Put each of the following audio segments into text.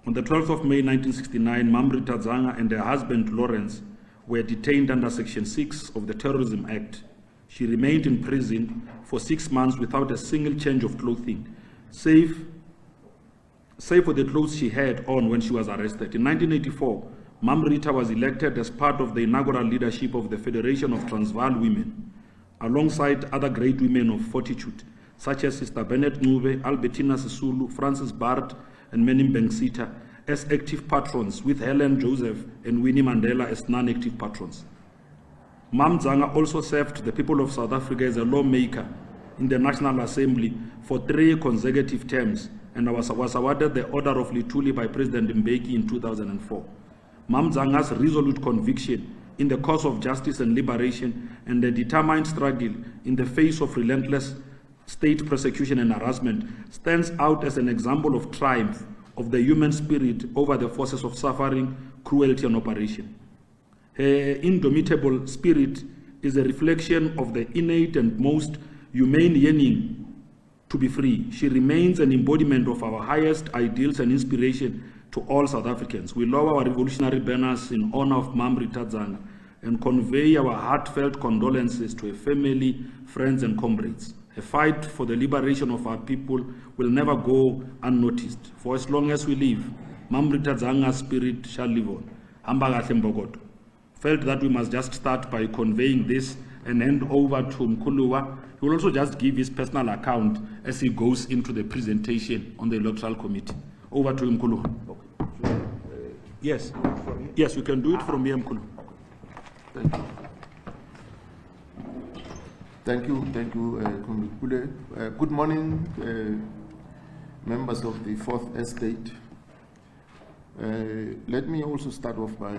On the 12th of May 1969, Mam Rita Dzanga and her husband Lawrence were detained under Section 6 of the Terrorism Act. She remained in prison for 6 months without a single change of clothing, save for the clothes she had on when she was arrested. In 1984, Mam Rita was elected as part of the inaugural leadership of the Federation of Transvaal Women, alongside other great women of fortitude, such as Sister Bennett Nube, Albertina Sisulu, Frances Bart, and Menim Bengsita, as active patrons, with Helen Joseph and Winnie Mandela as non-active patrons. Mam Dzanga also served the people of South Africa as a lawmaker in the National Assembly for 3 consecutive terms, and was awarded the Order of Luthuli by President Mbeki in 2004. Mam Dzanga's resolute conviction in the cause of justice and liberation and the determined struggle in the face of relentless state persecution and harassment stands out as an example of triumph of the human spirit over the forces of suffering, cruelty, and oppression. Her indomitable spirit is a reflection of the innate and most humane yearning to be free. She remains an embodiment of our highest ideals and inspiration to all South Africans. We lower our revolutionary banners in honor of Mam Rita Dzanga and convey our heartfelt condolences to her family, friends, and comrades. A fight for the liberation of our people will never go unnoticed. For as long as we live, Mam Rita Dzanga's spirit shall live on. Hambagahle Mbokodo. Felt that we must just start by conveying this and hand over to Mkuluwa. He will also just give his personal account as he goes into the presentation on the Electoral Committee. Over to Mkuluwa. Yes. Yes, you can do it from here, Mkuluwa. Thank you. Thank you, Comrade Kule. Good morning, members of the Fourth Estate. Let me also start off by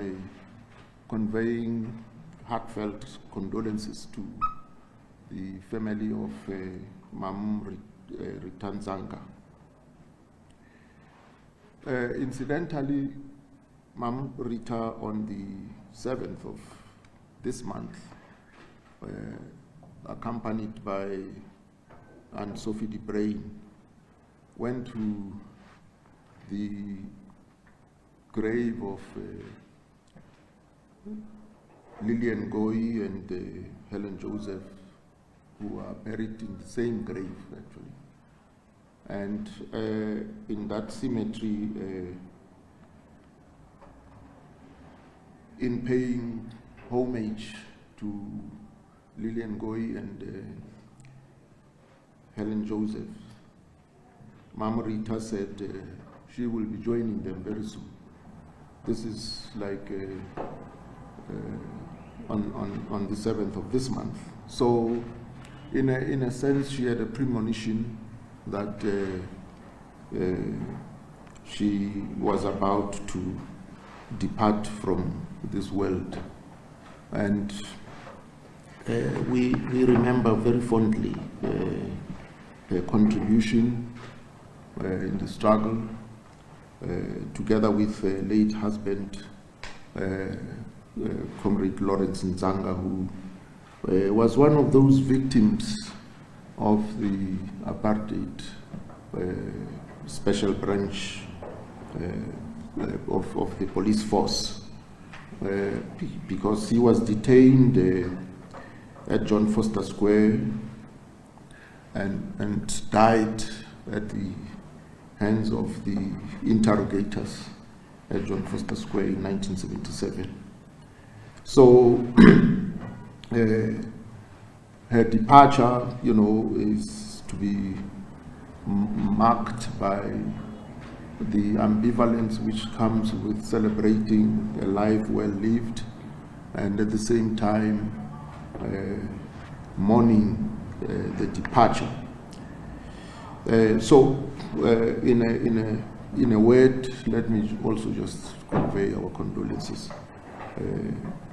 conveying heartfelt condolences to the family of Mam Rita Dzanga. Incidentally, Mam Rita, on the 7th of this month, accompanied by Aunt Sophie de Bruyn, went to the grave of Lillian Goy and Helen Joseph, who are buried in the same grave, actually. And in that cemetery, in paying homage to Lillian Goy and Helen Joseph, Mam Rita said she will be joining them very soon. This is like on the 7th of this month. So in a sense, she had a premonition that she was about to depart from this world. And we remember very fondly her contribution in the struggle, together with her late husband, Comrade Lawrence Dzanga, who was one of those victims of the apartheid special branch of the police force, because he was detained at John Foster Square and died at the hands of the interrogators at John Foster Square in 1977. So her departure, is to be marked by the ambivalence which comes with celebrating a life well lived, and at the same time mourning the departure. So, in a word, let me also just convey our condolences.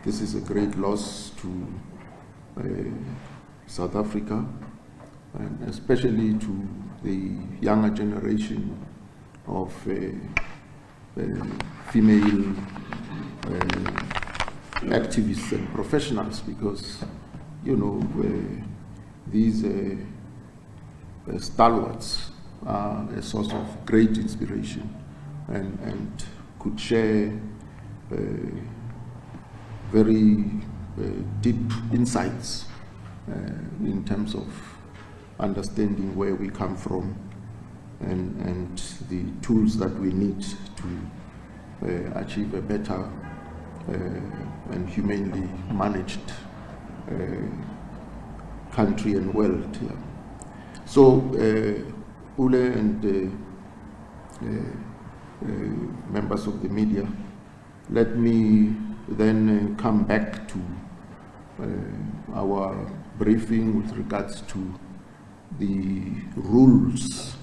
This is a great loss to South Africa, and especially to the younger generation of female activists and professionals, because these stalwarts are a source of great inspiration and could share very deep insights in terms of understanding where we come from and the tools that we need to achieve a better and humanely managed country and world. Yeah. So, Ule and members of the media, let me then come back to our briefing with regards to the rules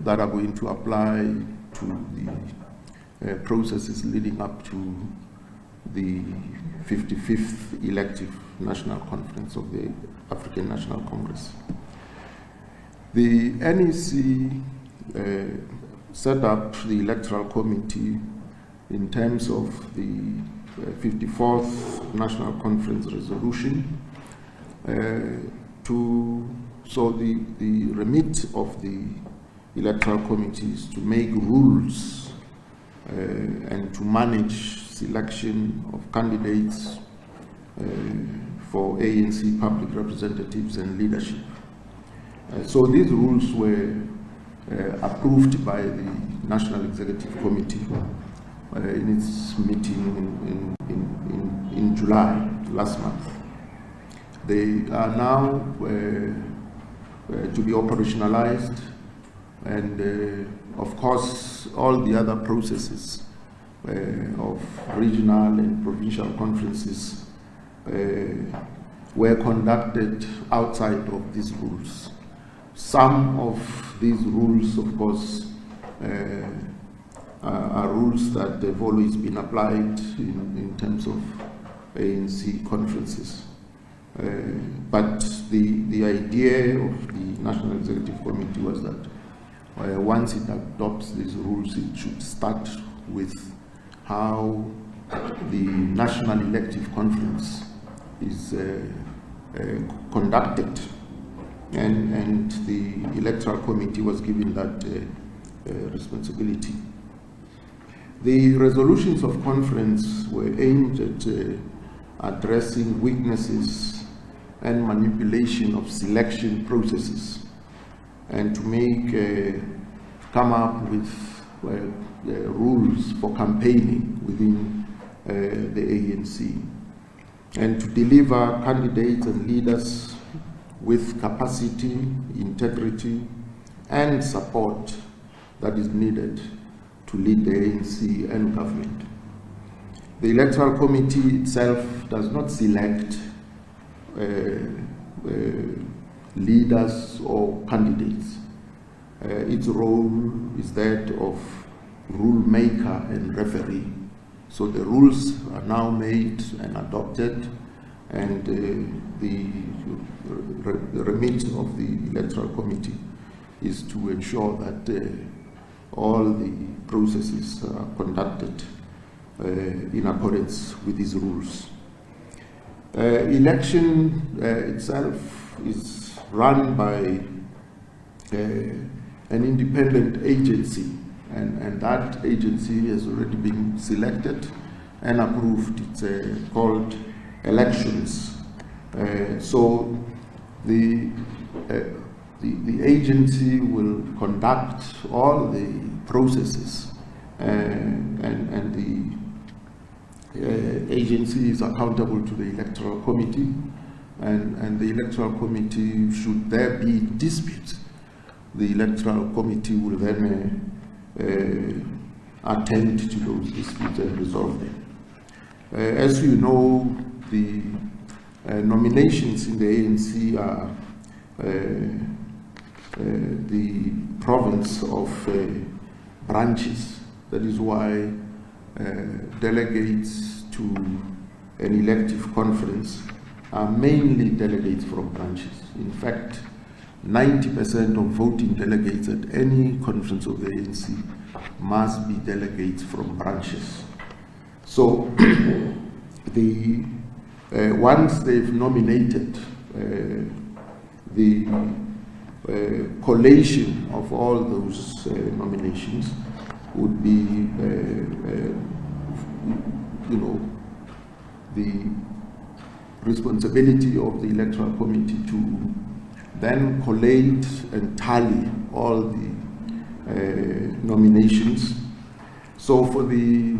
that are going to apply to the processes leading up to the 55th elective national conference of the African National Congress. The NEC set up the electoral committee in terms of the 54th National Conference resolution. So the remit of the electoral committee is to make rules and to manage selection of candidates for ANC public representatives and leadership. So these rules were approved by the National Executive Committee in its meeting in July last month. They are now to be operationalized, and of course all the other processes of regional and provincial conferences were conducted outside of these rules. Some of these rules, of course, are rules that have always been applied in terms of ANC conferences. But the idea of the National Executive Committee was that once it adopts these rules, it should start with how the National Elective Conference is conducted. And the Electoral Committee was given that responsibility. The resolutions of conference were aimed at addressing weaknesses and manipulation of selection processes, and to make come up with rules for campaigning within the ANC, and to deliver candidates and leaders with capacity, integrity, and support that is needed to lead the ANC and government. The Electoral Committee itself does not select leaders or candidates. Its role is that of rule maker and referee. So the rules are now made and adopted, and the remit of the Electoral Committee is to ensure that all the processes are conducted in accordance with these rules. Election itself is run by an independent agency, and that agency has already been selected and approved. It's called Elections. So the agency will conduct all the processes, and the agency is accountable to the Electoral Committee, and the Electoral Committee, should there be disputes, the Electoral Committee will then attend to those disputes and resolve them. As you know, the nominations in the ANC are the province of branches. That is why delegates to an elective conference are mainly delegates from branches. In fact, 90% of voting delegates at any conference of the ANC must be delegates from branches. So once they've nominated, the collation of all those nominations would be, the responsibility of the Electoral Committee to then collate and tally all the nominations. So for the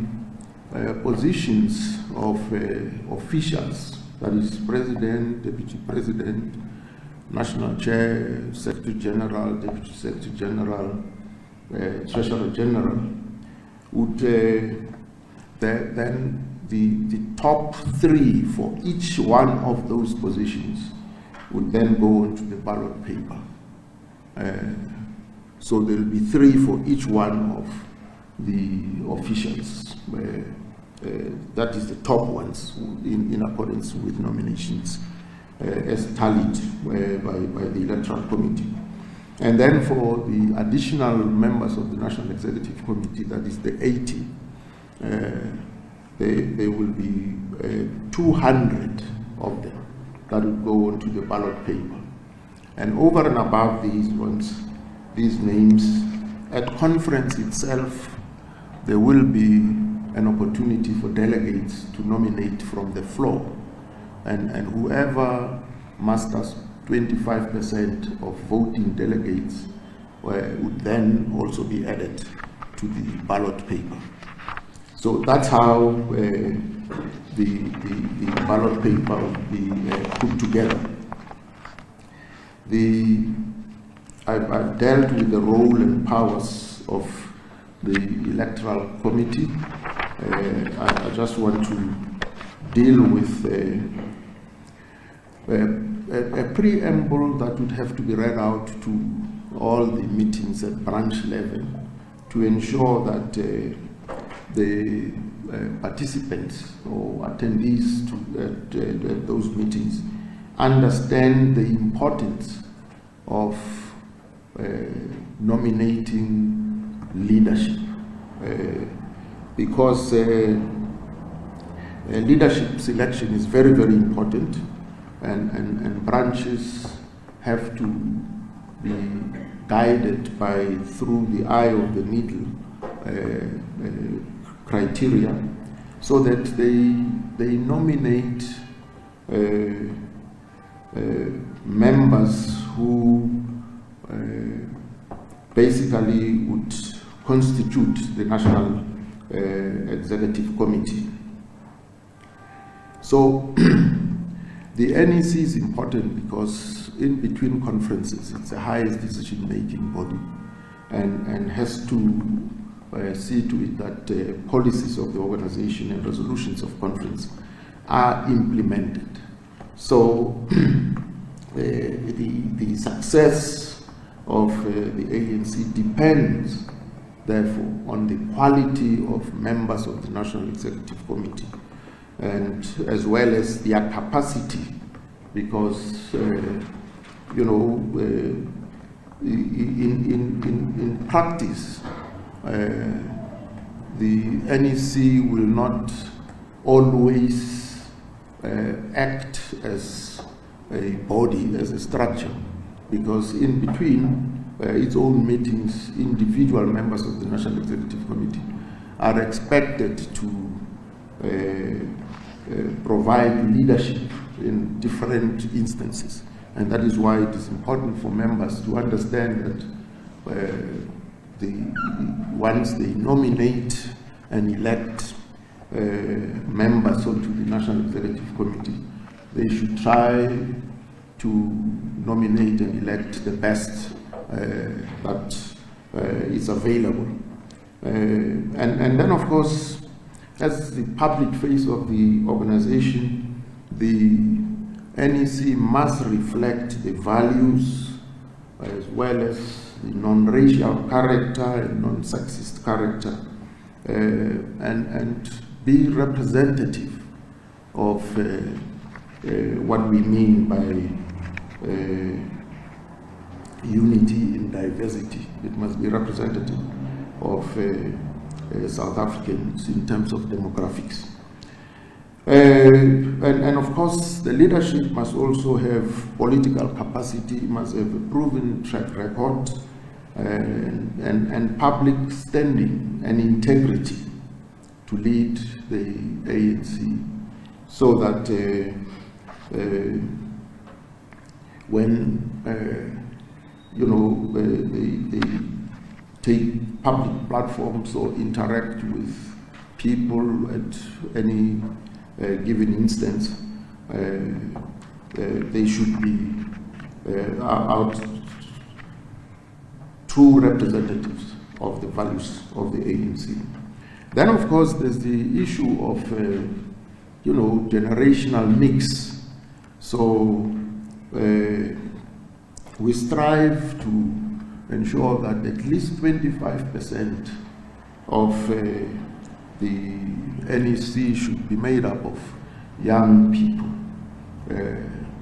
positions of officials, that is President, Deputy President, National Chair, Secretary General, Deputy Secretary General, Treasurer General, would then the top three for each one of those positions would then go onto the ballot paper. So there will be three for each one of the officials. That is the top ones in accordance with nominations as tallied by the Electoral Committee. And then for the additional members of the National Executive Committee, that is the 80, there will be 200 of them that will go onto the ballot paper. And over and above these ones, these names, at conference itself, there will be an opportunity for delegates to nominate from the floor. And whoever musters 25% of voting delegates would then also be added to the ballot paper. So that's how the ballot paper will be put together. I've dealt with the role and powers of the Electoral Committee. I just want to deal with a preamble that would have to be read out to all the meetings at branch level to ensure that the participants or attendees to those meetings understand the importance of nominating leadership, because leadership selection is very, very important, and branches have to be guided through the eye of the needle criteria, so that they nominate members who basically would constitute the National Executive Committee. So the NEC is important because in between conferences, it's the highest decision-making body, and has to see to it that policies of the organization and resolutions of conference are implemented. So the success of the ANC depends, therefore, on the quality of members of the National Executive Committee, and as well as their capacity, because in practice, the NEC will not always act as a body, as a structure, because in between its own meetings, individual members of the National Executive Committee are expected to provide leadership in different instances. And that is why it is important for members to understand that once they nominate and elect members onto the National Executive Committee, they should try to nominate and elect the best that is available. And then, of course, as the public face of the organization, the NEC must reflect the values as well as the non-racial character and non-sexist character, and be representative of what we mean by unity in diversity. It must be representative of South Africans in terms of demographics. And of course, the leadership must also have political capacity, must have a proven track record, and public standing and integrity to lead the ANC, so that when they take public platforms or interact with people at any given instance, they should be out true representatives of the values of the ANC. Then, of course, there's the issue of generational mix. So we strive to ensure that at least 25% of the NEC should be made up of young people.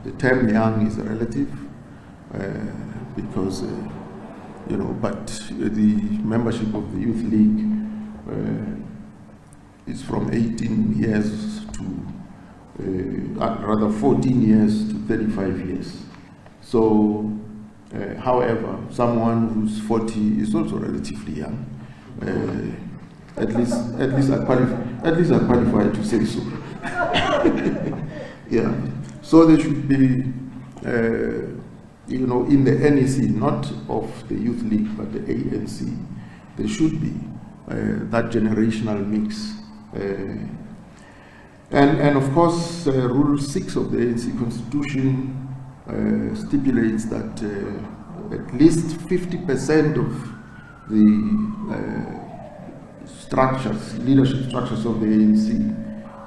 The term young is relative because, but the membership of the Youth League is from 18 years to, rather 14 years to 35 years. So, however, someone who's 40 is also relatively young. At least I qualify to say so. Yeah. So there should be, in the NEC, not of the Youth League, but the ANC, there should be that generational mix. And of course, Rule 6 of the ANC Constitution stipulates that at least 50% of the leadership structures of the ANC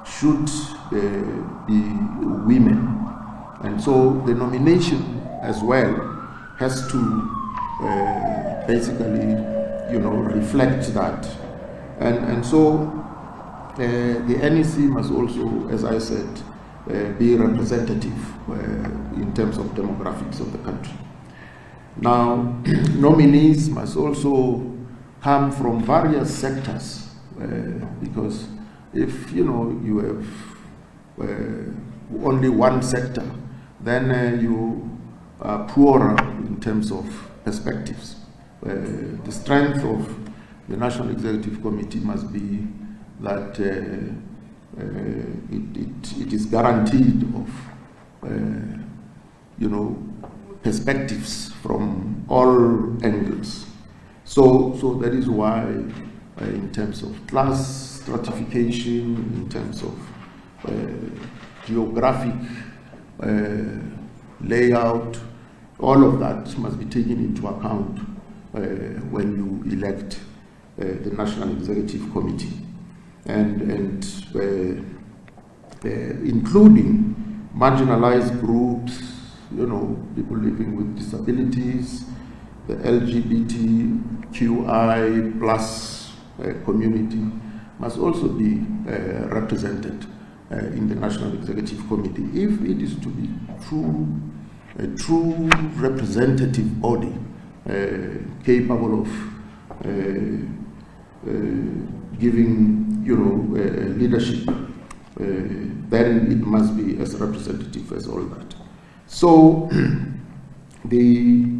should be women. And so the nomination as well has to basically, reflect that. And so the NEC must also, as I said, be representative in terms of demographics of the country. Now, nominees must also come from various sectors, because if you have only one sector, then you are poorer in terms of perspectives. The strength of the National Executive Committee must be that it is guaranteed of perspectives from all angles. So that is why, in terms of class stratification, in terms of geographic layout, all of that must be taken into account when you elect the National Executive Committee, and including marginalized groups, people living with disabilities, the LGBTQI plus community must also be represented in the National Executive Committee if it is to be a true representative body capable of giving leadership. Then it must be as representative as all that. So the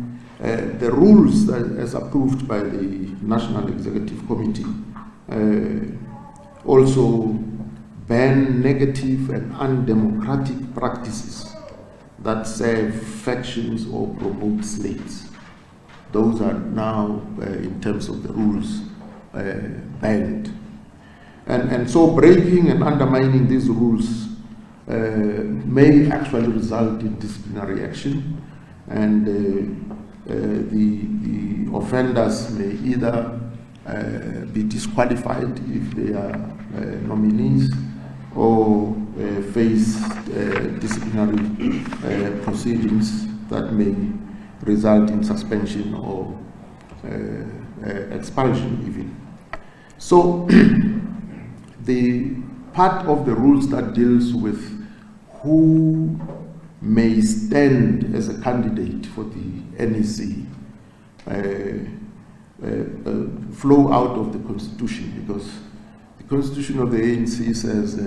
rules that, as approved by the National Executive Committee, also ban negative and undemocratic practices that serve factions or promote slates. Those are now, in terms of the rules, banned. And so breaking and undermining these rules may actually result in disciplinary action, and the offenders may either be disqualified if they are nominees, or face disciplinary proceedings that may result in suspension or expulsion even. So the part of the rules that deals with who may stand as a candidate for the NEC flow out of the Constitution, because the Constitution of the ANC says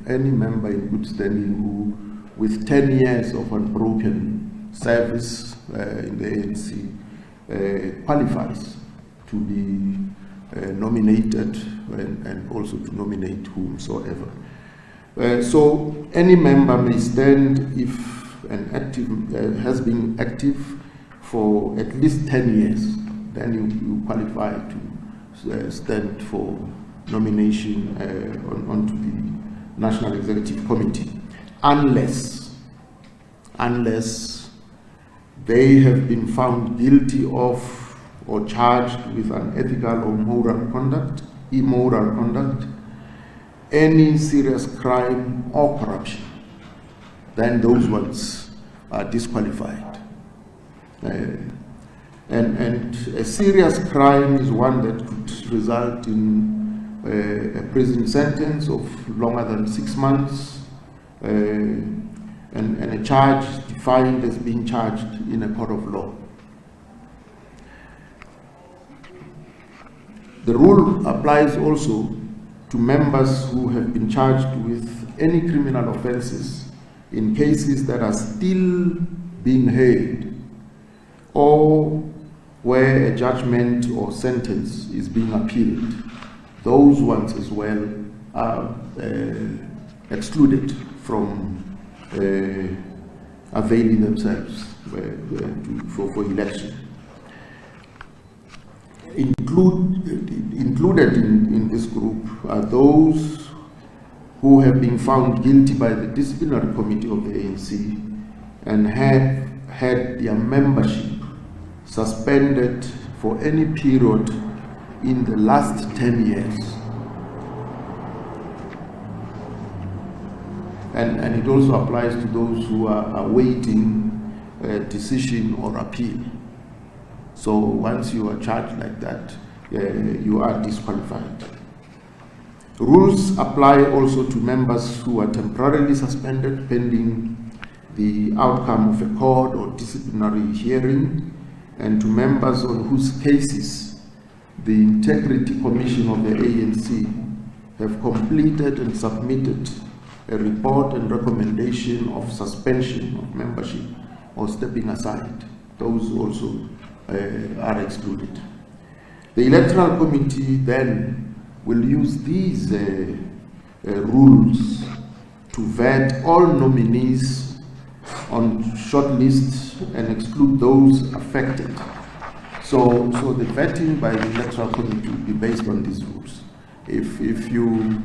any member in good standing who, with 10 years of unbroken service in the ANC, qualifies to be nominated and also to nominate whomsoever. So any member may stand if an active has been active for at least 10 years, then you qualify to stand for nomination onto the National Executive Committee, unless they have been found guilty of or charged with unethical or immoral conduct, any serious crime or corruption, then those ones are disqualified. And a serious crime is one that could result in a prison sentence of longer than 6 months, and a charge defined as being charged in a court of law. The rule applies also to members who have been charged with any criminal offences in cases that are still being heard, or where a judgment or sentence is being appealed. Those ones as well are excluded from availing themselves for election. Included in this group are those who have been found guilty by the disciplinary committee of the ANC and have had their membership suspended for any period in the last 10 years. And it also applies to those who are awaiting a decision or appeal. So once you are charged like that, you are disqualified. Rules apply also to members who are temporarily suspended pending the outcome of a court or disciplinary hearing, and to members on whose cases the Integrity Commission of the ANC have completed and submitted a report and recommendation of suspension of membership or stepping aside. Those also are excluded. The Electoral Committee then will use these rules to vet all nominees on short lists and exclude those affected. So the vetting by the Electoral Committee will be based on these rules. If you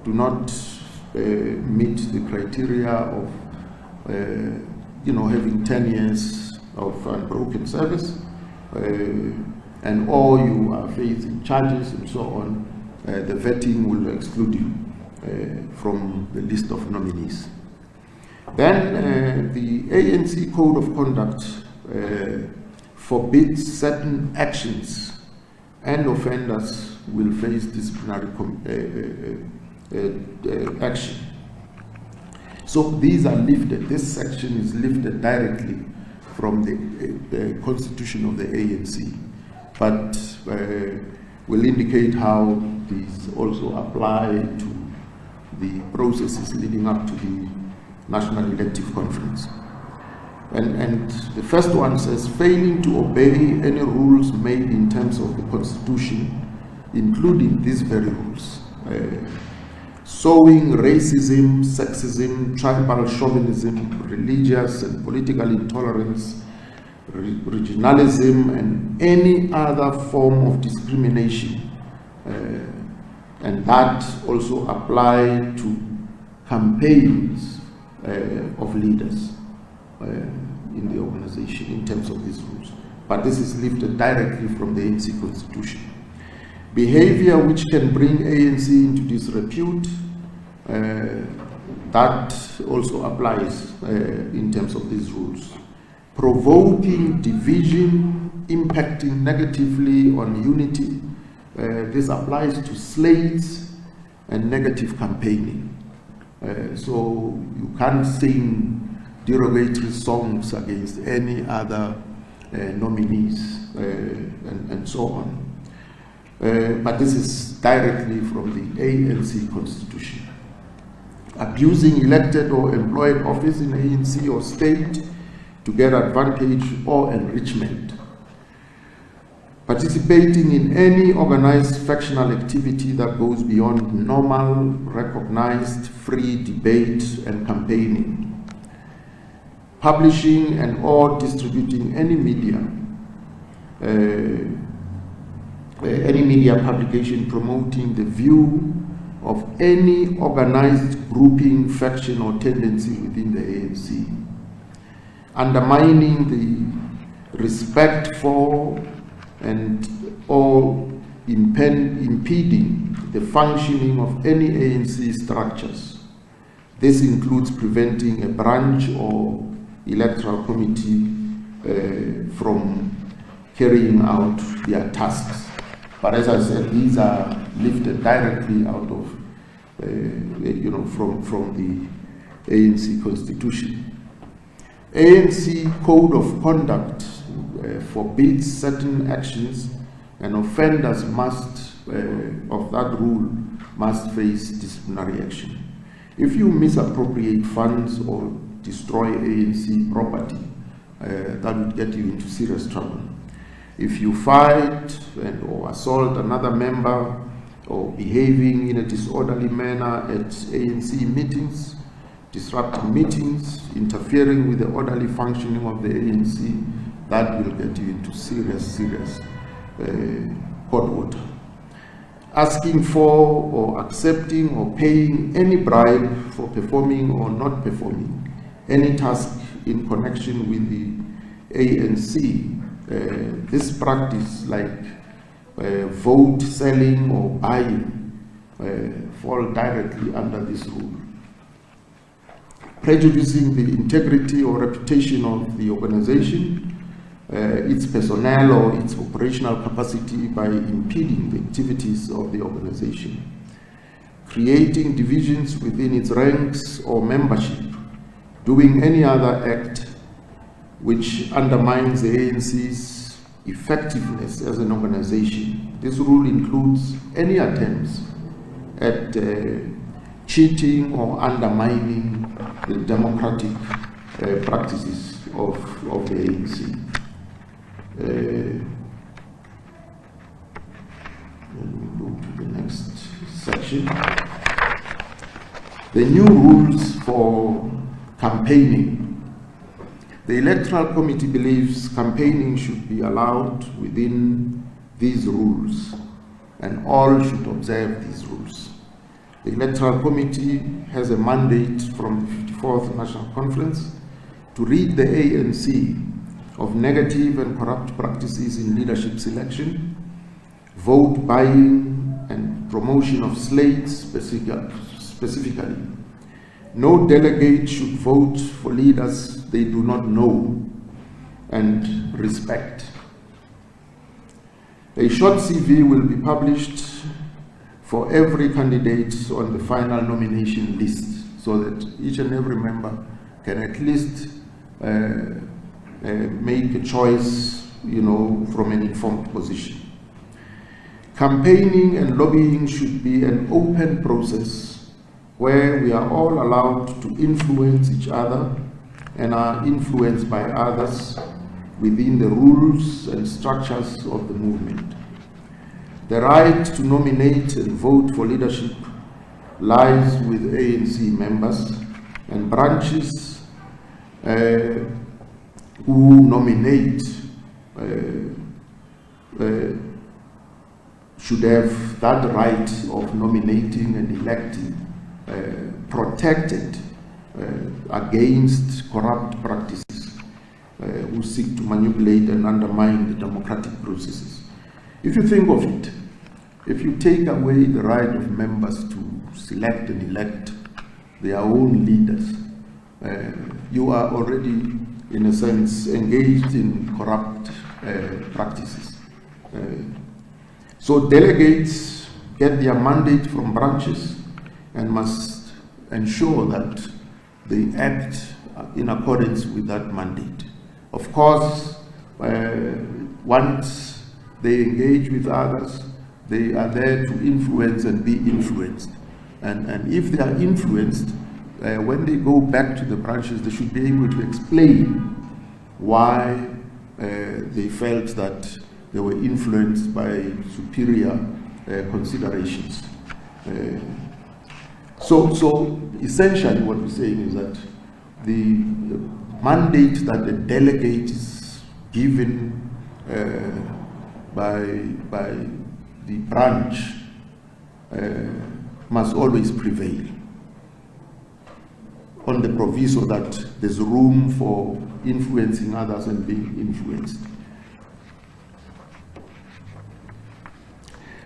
do not meet the criteria of having 10 years of unbroken service, and or you are facing charges and so on, the vetting will exclude you from the list of nominees. Then the ANC Code of Conduct forbids certain actions, and offenders will face disciplinary action. So these are lifted. This section is lifted directly from the constitution of the ANC, but will indicate how these also apply to the processes leading up to the National Elective Conference. And the first one says, failing to obey any rules made in terms of the constitution, including these very rules, sowing racism, sexism, tribal chauvinism, religious and political intolerance, regionalism, and any other form of discrimination. And that also applies to campaigns of leaders in the organization in terms of these rules. But this is lifted directly from the ANC constitution. Behavior which can bring ANC into disrepute, that also applies in terms of these rules. Provoking division, impacting negatively on unity, this applies to slates and negative campaigning. So you can't sing derogatory songs against any other nominees and so on. But this is directly from the ANC constitution. Abusing elected or employed office in ANC or state, to get advantage or enrichment. Participating in any organized factional activity that goes beyond normal, recognized, free debate and campaigning. Publishing and or distributing any media publication promoting the view of any organized grouping, faction or tendency within the ANC. Undermining the respect for and or impeding the functioning of any ANC structures. This includes preventing a branch or electoral committee from carrying out their tasks. But as I said, these are lifted directly out of, from the ANC Constitution. ANC Code of Conduct forbids certain actions, and offenders must, of that rule, must face disciplinary action. If you misappropriate funds or destroy ANC property, that would get you into serious trouble. If you fight or assault another member or behaving in a disorderly manner at ANC meetings, disrupting meetings, interfering with the orderly functioning of the ANC, that will get you into serious hot water. Asking for or accepting or paying any bribe for performing or not performing any task in connection with the ANC. This practice, like vote selling or buying, fall directly under this rule. Prejudicing the integrity or reputation of the organization, its personnel or its operational capacity by impeding the activities of the organization. Creating divisions within its ranks or membership, doing any other act which undermines the ANC's effectiveness as an organization. This rule includes any attempts at cheating or undermining the democratic practices of the ANC. Let me go to the next section. The new rules for campaigning. The Electoral Committee believes campaigning should be allowed within these rules, and all should observe these rules. The Electoral Committee has a mandate from the 54th National Conference to rid the ANC of negative and corrupt practices in leadership selection, vote buying, and promotion of slates specifically. No delegate should vote for leaders they do not know and respect. A short CV will be published for every candidate on the final nomination list, so that each and every member can at least make a choice, from an informed position. Campaigning and lobbying should be an open process where we are all allowed to influence each other and are influenced by others within the rules and structures of the movement. The right to nominate and vote for leadership lies with ANC members, and branches who nominate should have that right of nominating and electing protected against corrupt practices who seek to manipulate and undermine the democratic processes. If you think of it, if you take away the right of members to select and elect their own leaders, you are already, in a sense, engaged in corrupt practices. So delegates get their mandate from branches and must ensure that they act in accordance with that mandate. Of course, once they engage with others, they are there to influence and be influenced. And if they are influenced, when they go back to the branches, they should be able to explain why they felt that they were influenced by superior considerations. So essentially what we're saying is that the mandate that the delegate is given by the branch must always prevail, on the proviso that there's room for influencing others and being influenced.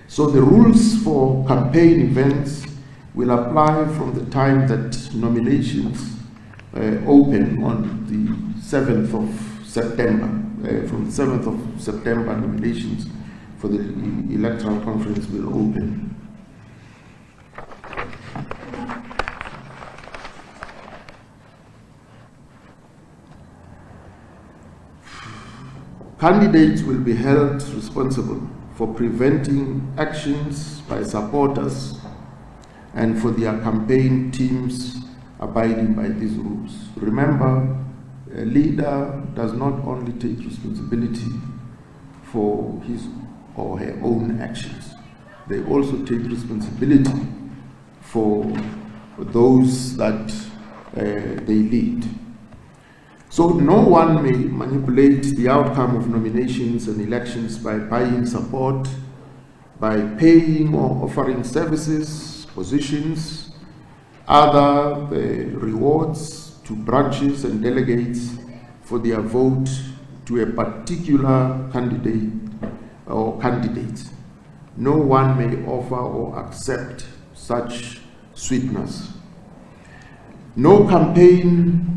So the rules for campaign events will apply from the time that nominations open on the 7th of September. From the 7th of September, nominations for the electoral conference will open. Candidates will be held responsible for preventing actions by supporters and for their campaign teams abiding by these rules. Remember, a leader does not only take responsibility for his or her own actions, they also take responsibility for those that they lead. So no one may manipulate the outcome of nominations and elections by buying support, by paying or offering services, positions, other rewards to branches and delegates for their vote to a particular candidate or candidates. No one may offer or accept such sweeteners. No campaign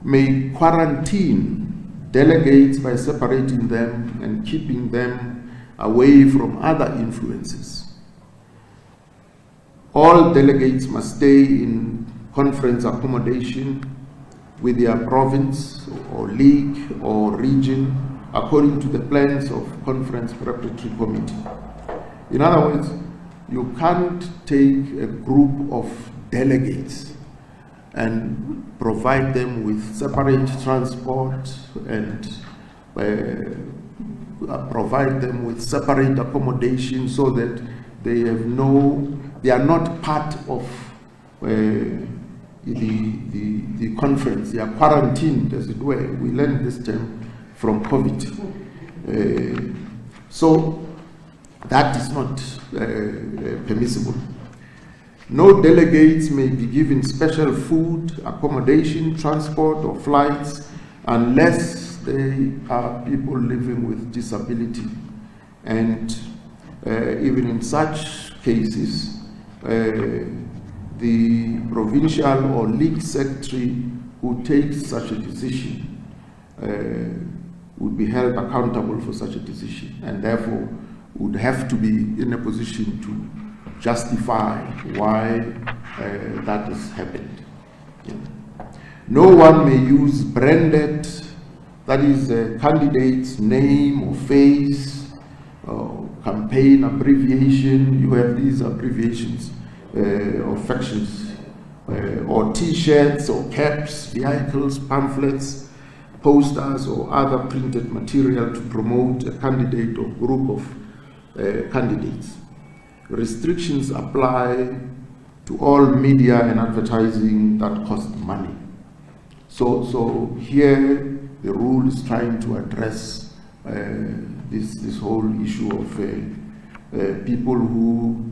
may quarantine delegates by separating them and keeping them away from other influences. All delegates must stay in conference accommodation with their province or league or region according to the plans of conference preparatory committee. In other words, you can't take a group of delegates and provide them with separate transport and provide them with separate accommodation so that they are not part of the conference. They are quarantined, as it were. We learned this term from COVID. So that is not permissible. No delegates may be given special food, accommodation, transport, or flights unless they are people living with disability. And even in such cases, the provincial or league secretary who takes such a decision would be held accountable for such a decision, and therefore would have to be in a position to justify why that has happened. Yeah. No one may use branded, that is a candidate's name or face, campaign abbreviation. You have these abbreviations or factions, or t-shirts or caps, vehicles, pamphlets, posters or other printed material to promote a candidate or group of candidates. Restrictions apply to all media and advertising that cost money. So here the rule is trying to address this whole issue of people who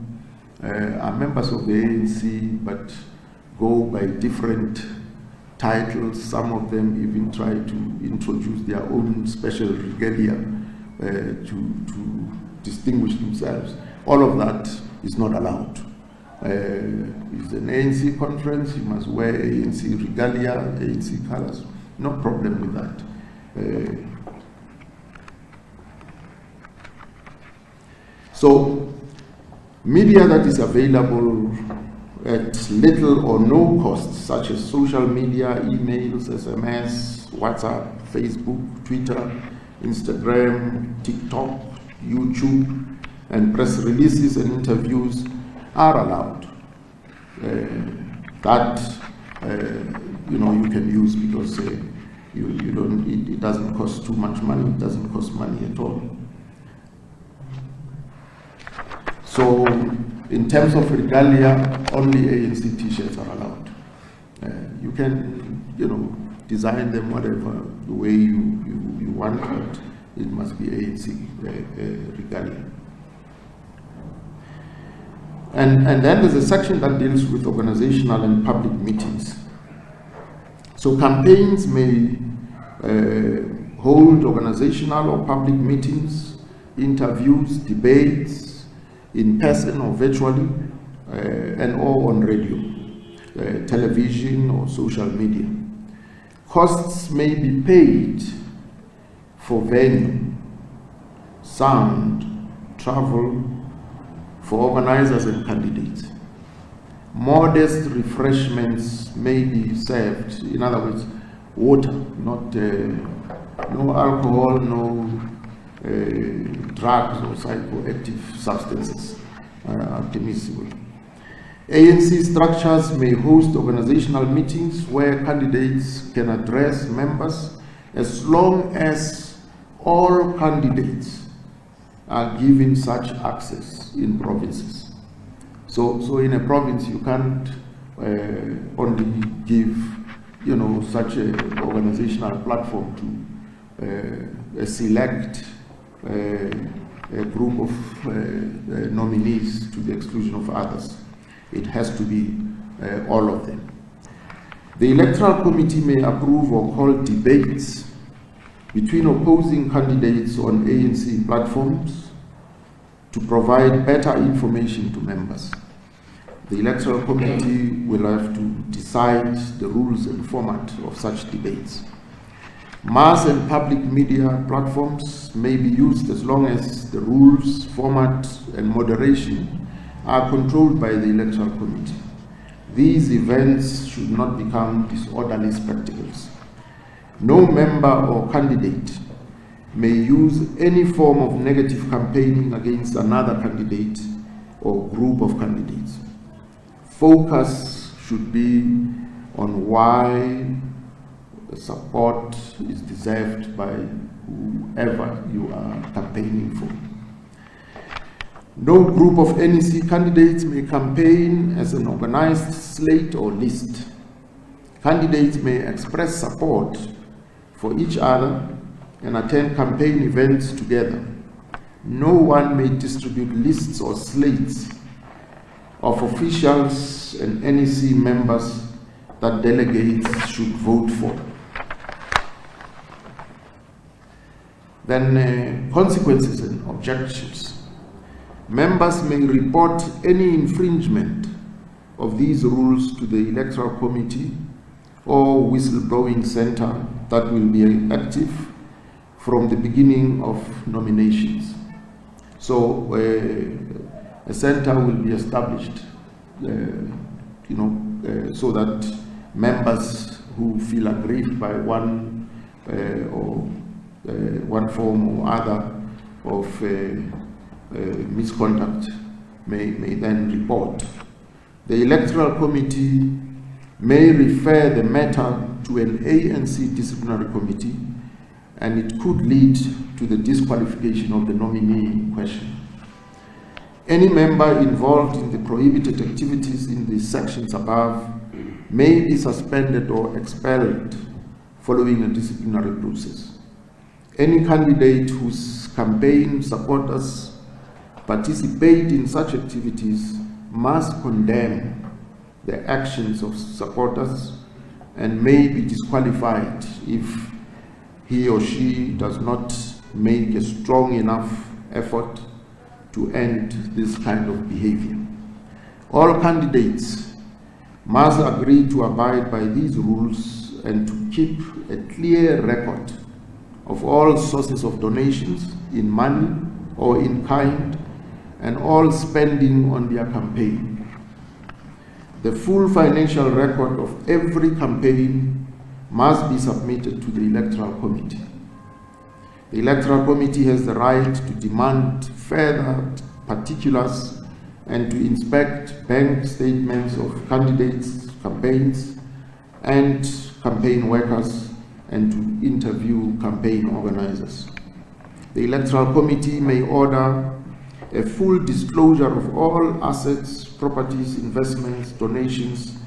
are members of the ANC but go by different titles. Some of them even try to introduce their own special regalia to distinguish themselves. All of that is not allowed. It's an ANC conference, you must wear ANC regalia, ANC colors. No problem with that. So, media that is available at little or no cost, such as social media, emails, SMS, WhatsApp, Facebook, Twitter, Instagram, TikTok, YouTube, and press releases and interviews are allowed. That you can use because You don't. It doesn't cost too much money. It doesn't cost money at all. So, in terms of regalia, only ANC T-shirts are allowed. You can, design them whatever the way you want, but it must be ANC regalia. And then there's a section that deals with organizational and public meetings. So campaigns may hold organizational or public meetings, interviews, debates, in person or virtually, and or on radio, television or social media. Costs may be paid for venue, sound, travel, for organizers and candidates. Modest refreshments may be served, in other words, water, not no alcohol, no drugs or psychoactive substances are permissible. ANC structures may host organizational meetings where candidates can address members as long as all candidates are given such access in provinces. So in a province you can't only give such an organizational platform to a select a group of nominees to the exclusion of others. It has to be all of them. The Electoral Committee may approve or call debates between opposing candidates on ANC platforms to provide better information to members. The Electoral Committee will have to decide the rules and format of such debates. Mass and public media platforms may be used as long as the rules, format, and moderation are controlled by the Electoral Committee. These events should not become disorderly spectacles. No member or candidate may use any form of negative campaigning against another candidate or group of candidates. Focus should be on why the support is deserved by whoever you are campaigning for. No group of NEC candidates may campaign as an organized slate or list. Candidates may express support for each other and attend campaign events together. No one may distribute lists or slates of officials and NEC members that delegates should vote for. Then consequences and objections. Members may report any infringement of these rules to the Electoral Committee or whistleblowing center that will be active from the beginning of nominations. So a center will be established, so that members who feel aggrieved by one form or other of misconduct may then report. The Electoral Committee may refer the matter to an ANC disciplinary committee, and it could lead to the disqualification of the nominee in question. Any member involved in the prohibited activities in the sections above may be suspended or expelled following a disciplinary process. Any candidate whose campaign supporters participate in such activities must condemn the actions of supporters and may be disqualified if he or she does not make a strong enough effort to end this kind of behavior. All candidates must agree to abide by these rules and to keep a clear record of all sources of donations in money or in kind and all spending on their campaign. The full financial record of every campaign must be submitted to the Electoral Committee. The Electoral Committee has the right to demand further particulars and to inspect bank statements of candidates' campaigns and campaign workers and to interview campaign organizers. The Electoral Committee may order a full disclosure of all assets, properties, investments, donations,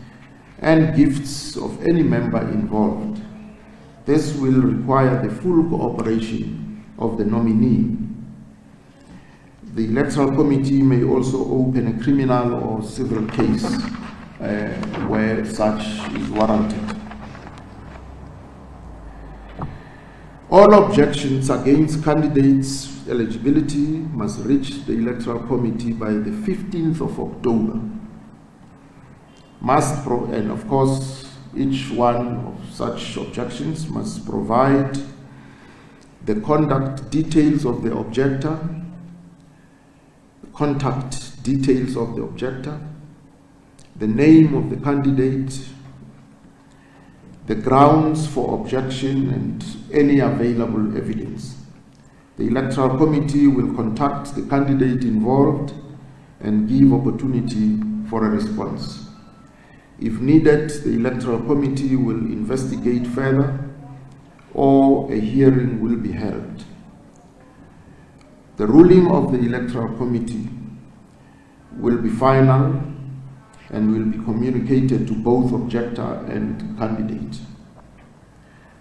and gifts of any member involved. This will require the full cooperation of the nominee. The Electoral Committee may also open a criminal or civil case where such is warranted. All objections against candidates' eligibility must reach the Electoral Committee by the 15th of October. And of course, each one of such objections must provide the conduct details of the objector, contact details of the objector, the name of the candidate, the grounds for objection, and any available evidence. The Electoral Committee will contact the candidate involved and give opportunity for a response. If needed, the Electoral Committee will investigate further, or a hearing will be held. The ruling of the Electoral Committee will be final and will be communicated to both objector and candidate.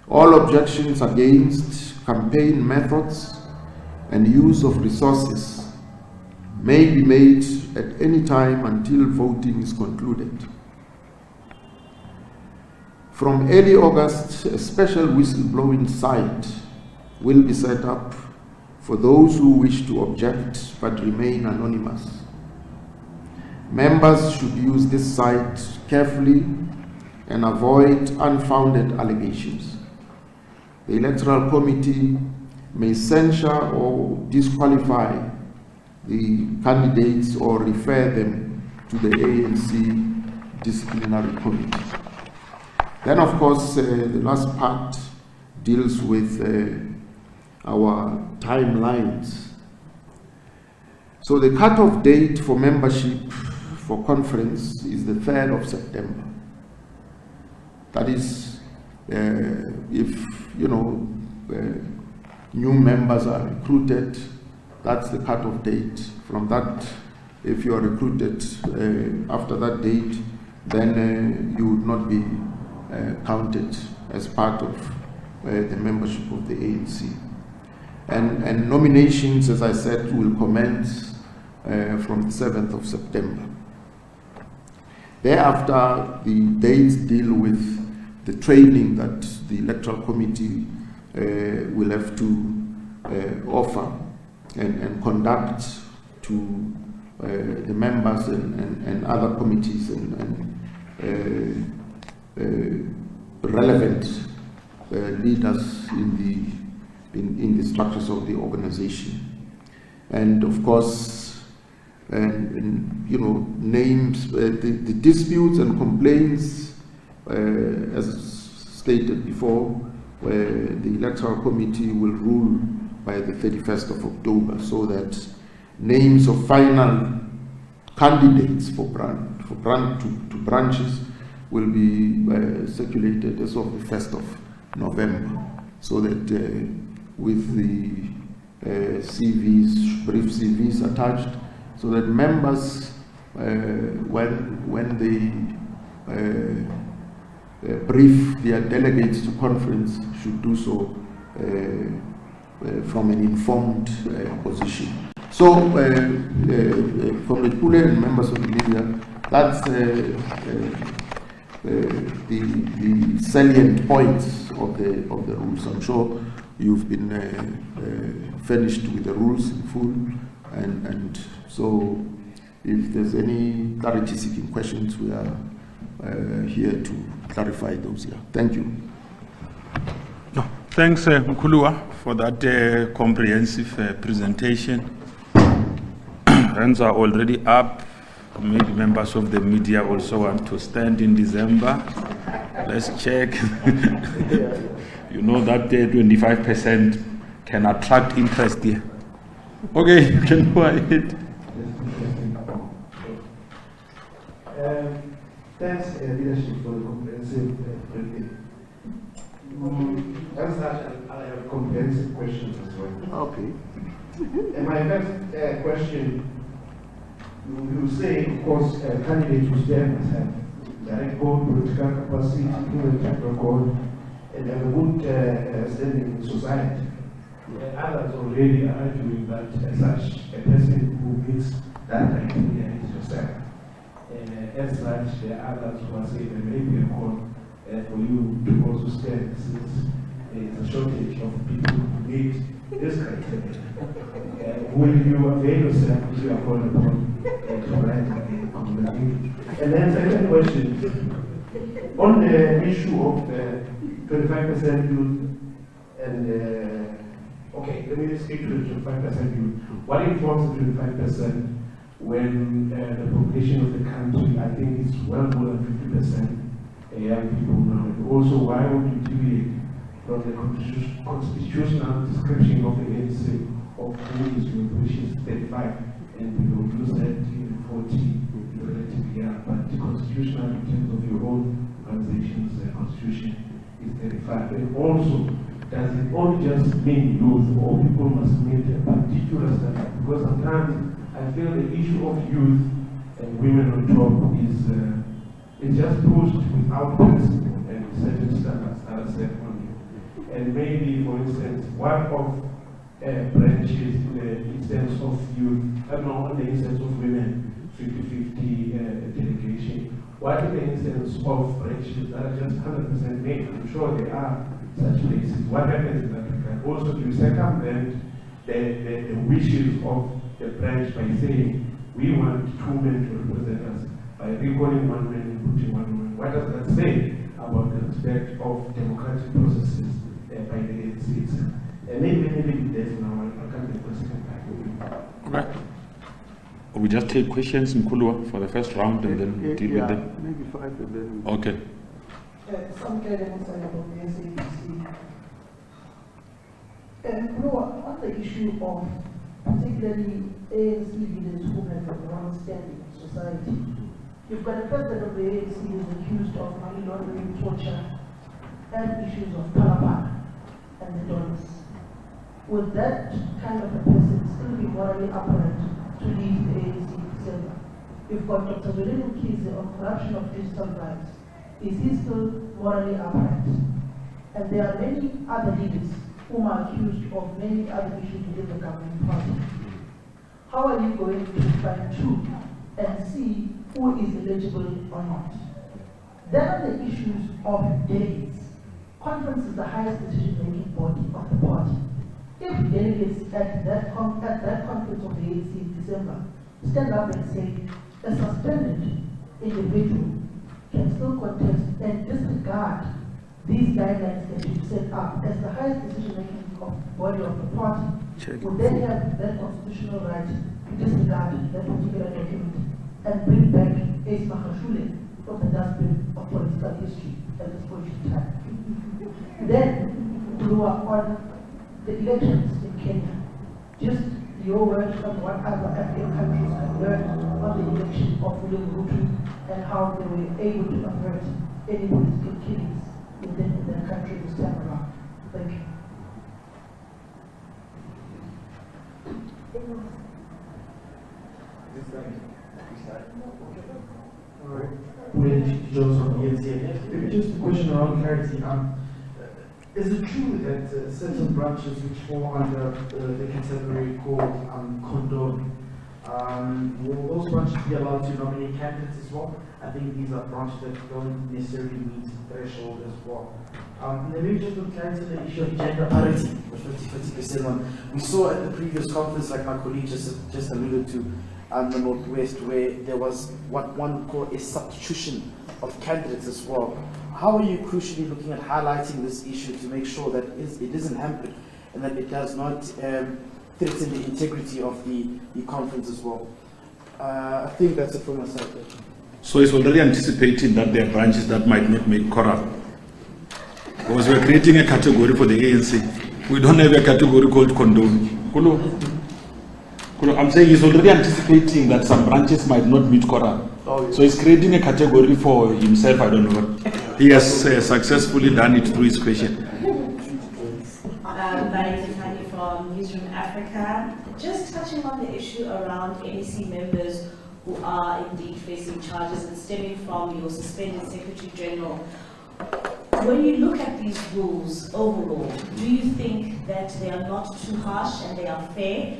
All objections against campaign methods and use of resources may be made at any time until voting is concluded. From early August, a special whistleblowing site will be set up for those who wish to object but remain anonymous. Members should use this site carefully and avoid unfounded allegations. The Electoral Committee may censure or disqualify the candidates or refer them to the ANC Disciplinary Committee. Then, of course, the last part deals with our timelines. So the cutoff date for membership for conference is the 3rd of September. That is, if new members are recruited, that's the cutoff date. From that, if you are recruited after that date, then you would not be counted as part of the membership of the ANC. And nominations, as I said, will commence from the 7th of September. Thereafter, the dates deal with the training that the Electoral Committee will have to offer and conduct to the members and other committees and relevant leaders in the structures of the organization. And of course, names, the disputes and complaints, as stated before, the Electoral Committee will rule by the 31st of October, so that names of final candidates for branches will be circulated as of the 1st of November, so that with the CVs, brief CVs attached, so that members, when they brief their delegates to conference, should do so from an informed position. So, from the Pule and members of the media, that's the salient points of the rules. I'm sure you've been furnished with the rules in full, and so if there's any clarity-seeking questions, we are here to clarify those here. Thank you. Thanks, Mkhulua, for that comprehensive presentation. Hands are already up. Maybe members of the media also want to stand in December. Let's check. You know that 25% can attract interest here. Okay, you can go ahead. Thanks, leadership, for the comprehensive briefing. As such, I have comprehensive questions as well. Okay. And my first question, you say, of course, candidates who stand must have direct board, political capacity, human track record, and have a good standing in society. Others already are arguing that as such, a person who meets that criteria is yourself. As such, there are others who are saying there may be a call for you to also stand, since there is a shortage of people who meet this criteria. Will you avail yourself if you are called upon to write a community? And then second question, on the issue of 25% youth and okay, let me speak to the 25% youth. What informs the 25% when the population of the country, I think, is well more than 50% young people now? And also, why would you deviate from the constitutional description of the ANC of who is youth, which is 35 and below? You said 40, relatively young, but the constitutional in terms of your own organization's constitution is 35. And also, does it only just mean youth, or people must meet a particular standard? Because sometimes I feel the issue of youth and women on top is just pushed without principle and certain standards that are set on you. And maybe, for instance, one of branches in the instance of youth, no, in the instance of women, 50-50 delegation. What in the instance of branches that are just 100% male? I'm sure there are such places. What happens in Africa? Also, you circumvent the wishes of the branch by saying, we want 2 men to represent us, by recalling 1 man and putting 1 woman. What does that say about the respect of democratic processes by the ANC itself? And maybe there's now, I can't get the second time. Okay. We just take questions in Kulua for the first round and then deal with them. Maybe 5 and then. Okay. Some guidance on the SABC. On the issue of particularly ANC leaders who have a wrong standing in society, you've got a president of the ANC who is accused of money laundering, torture, and issues of power and the dollars. Would that kind of a person still be morally upright to lead the ANC in December? You've got Dr. Zulile Mkhize on corruption of digital rights. Is he still morally upright? And there are many other leaders whom are accused of many other issues within the governing party. How are you going to find truth and see who is eligible or not? Then on the issues of delegates, conference is the highest decision-making body of the party. If delegates at that conference of the ANC in December stand up and say a suspended individual can still contest and disregard these guidelines that you set up as the highest decision-making body of the party, would they have that constitutional right to disregard that particular document and bring back Ace Mahashule from the dustbin of political history at this point in time? Then, we are on the elections in Kenya. Just your words on what other African countries have learned on the election of William Ruto and how they were able to avert any political killings within their country this time around. Thank you. Maybe just a question around Parity. Is it true that certain branches which fall under the category called Conduct, will those branches be allowed to nominate candidates as well? I think these are branches that don't necessarily meet the threshold as well. And then maybe just to clarify the issue of gender parity, which 50% one. We saw at the previous conference, like my colleague just alluded to, the Northwest, where there was what one would call a substitution of candidates as well. How are you crucially looking at highlighting this issue to make sure that it isn't hampered and that it does not threaten the integrity of the conference as well? I think that's it from my side. So it's already anticipating that there are branches that might not make quorum. Because we're creating a category for the ANC. We don't have a category called condone. I'm saying he's already anticipating that some branches might not meet quorum. So he's creating a category for himself, I don't know. He has successfully done it through his question. are indeed facing charges and stemming from your suspended Secretary General. When you look at these rules overall, do you think that they are not too harsh and they are fair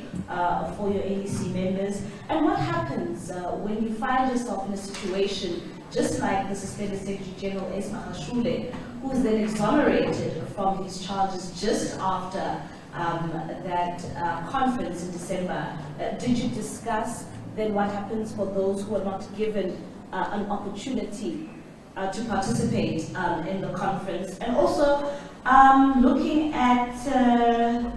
for your NEC members? And what happens when you find yourself in a situation just like the suspended Secretary General Esma Hashule, who is then exonerated from his charges just after that conference in December? Did you discuss then what happens for those who are not given an opportunity to participate in the conference? And also, looking at,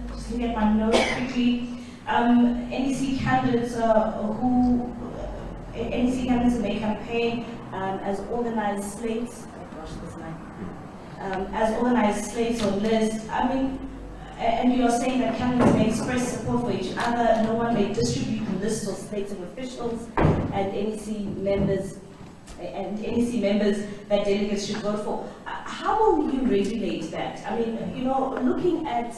just looking at my notes quickly, NEC candidates NEC candidates may campaign as organized slates. Oh gosh, this line. As organized slates or lists. I mean, and you are saying that candidates may express support for each other. No one may distribute lists or slates of officials, and NEC members that delegates should vote for. How will you regulate that? I mean, you know, looking at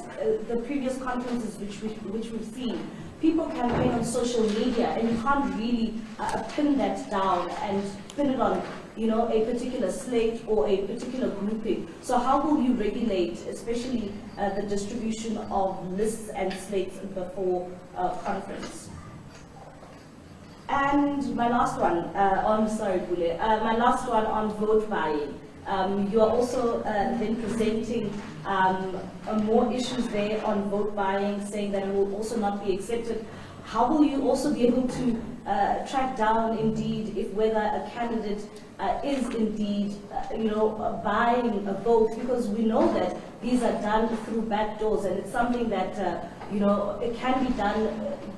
the previous conferences which we've seen, people campaign on social media, and you can't really pin that down and pin it on, you know, a particular slate or a particular grouping. So how will you regulate, especially the distribution of lists and slates before conference? And my last one, my last one on vote buying. You are also then presenting more issues there on vote buying, saying that it will also not be accepted. How will you also be able to track down indeed if whether a candidate is indeed, buying a vote? Because we know that these are done through back doors, and it's something that it can be done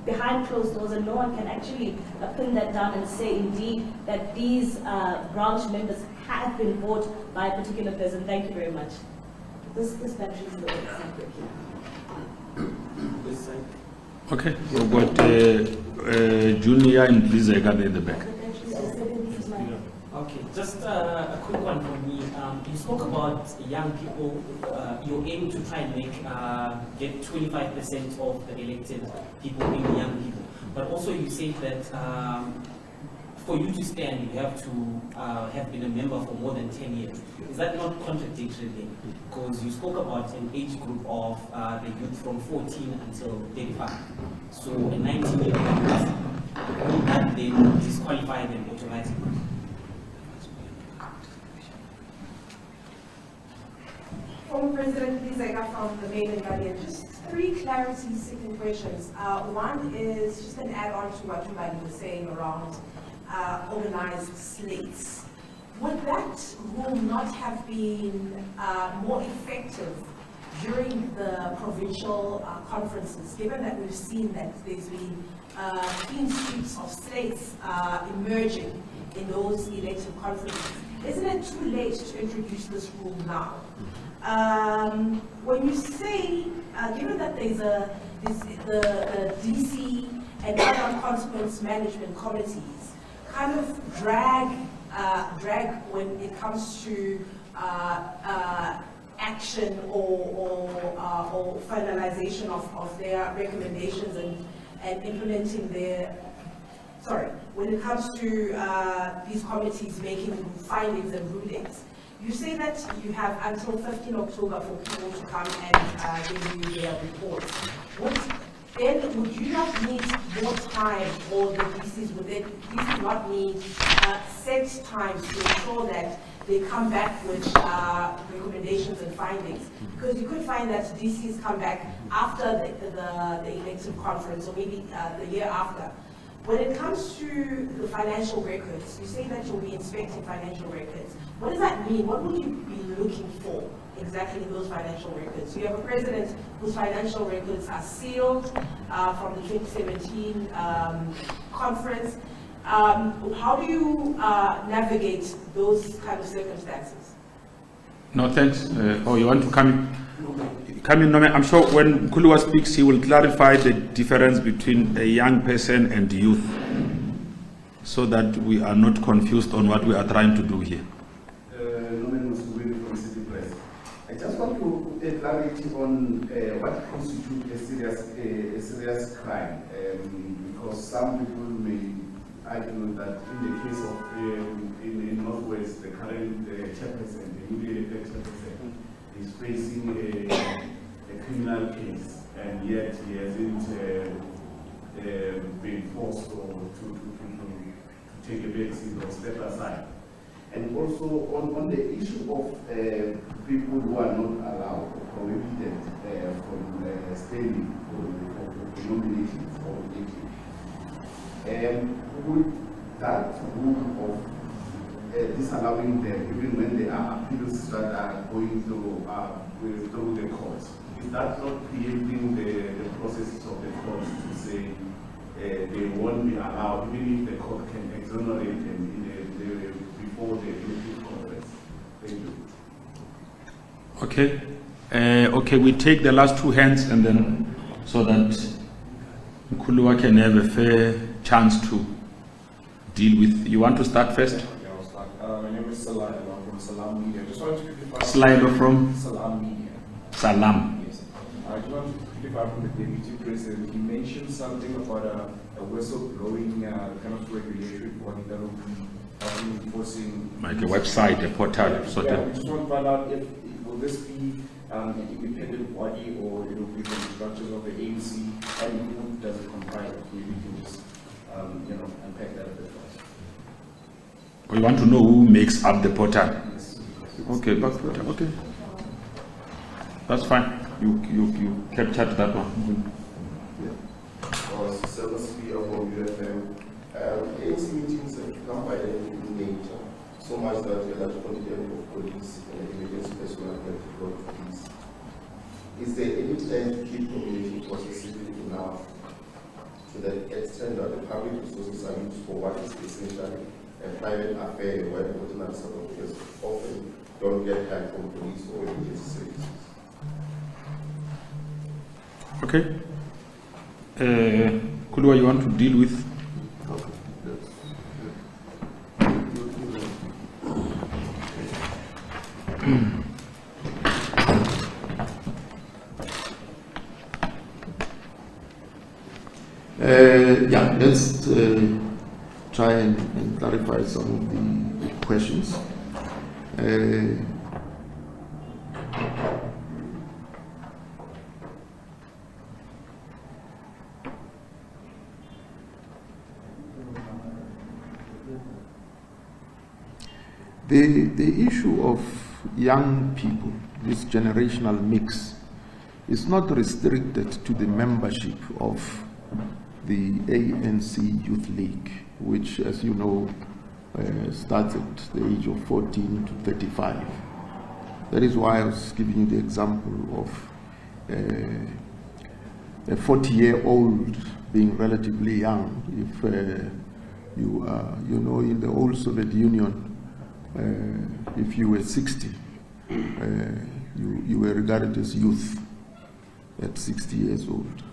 behind closed doors, and no one can actually pin that down and say indeed that these branch members have been bought by a particular person. Thank you very much. This battery is low. Okay, we've got Junior and Lizega there in the back. Okay, just a quick one from me. You spoke about young people. You're aiming to try and get 25% of the elected people being young people. But also you say that for you to stand, you have to have been a member for more than 10 years. Is that not contradictory then? Because you spoke about an age group of the youth from 14 until 35. So a 19-year-old person, would that then disqualify them automatically? Former President Lizega from the Main and Guardian. Just three clarities-seeking questions. One is just an add-on to what Tumali was saying around organized slates. Would that rule not have been more effective during the provincial conferences, given that we've seen that there's been clean sweeps of slates emerging in those elective conferences? Isn't it too late to introduce this rule now? When you say, given that there's the DC and other consequence management committees kind of drag when it comes to action or finalization of their recommendations and implementing their, when it comes to these committees making findings and rulings. You say that you have until 15 October for people to come and give you their reports. Would you not need more time, or the DCs would not need set times to ensure that they come back with recommendations and findings? Because you could find that DCs come back after the elective conference, or maybe the year after. When it comes to the financial records, you say that you'll be inspecting financial records. What does that mean? What would you be looking for exactly in those financial records? You have a president whose financial records are sealed from the 2017 conference. How do you navigate those kind of circumstances? No, thanks. You want to come in? Come in, I'm sure when Kulua speaks, he will clarify the difference between a young person and youth, so that we are not confused on what we are trying to do here. I just want to get clarity on what constitutes a serious crime, because some people may argument that in the case of in Northwest, the current chairperson, the newly elected chairperson, is facing a criminal case, and yet he hasn't been forced to take a back seat or step aside. And also on the issue of people who are not allowed or prohibited from standing for nominations or elections, would that rule of disallowing them even when there are appeals that are going through the courts, is that not creating the processes of the courts to say they won't be allowed, even if the court can exonerate them before the elective conference? Thank you. Okay. Okay, we take the last two hands and then so that Nkuluwa can have a fair chance to deal with. You want to start first? Yeah, I'll start. My name is Salah, and I'm from Salam Media. Just wanted to clarify. Slider from? Salam Media. Salam. Yes. I just wanted to clarify from the Deputy President. He mentioned something about a whistleblowing kind of regulatory body that will be enforcing. Like a website, a portal. Yeah, we just want to find out if will this be an independent body or it will be from the structures of the ANC, and who does it comprise of? Maybe we can just unpack that a bit for us. We want to know who makes up the portal. Yes. Okay, okay. That's fine. You captured that one. ANC meetings have become violent in nature, so much that we have to content of police and emergency personnel have to go to police. Is there any plan to keep community processes enough to the extent that the public resources are used for what is essentially a private affair where the ordinary supporters often don't get help from police or emergency services? Okay. Kuluwa, you want to deal with? Yeah, let's try and clarify some of the questions. The issue of young people, this generational mix, is not restricted to the membership of the ANC Youth League, which, as you know, starts at the age of 14 to 35. That is why I was giving you the example of a 40-year-old being relatively young. If you are, in the old Soviet Union, if you were 60, you were regarded as youth at 60 years old.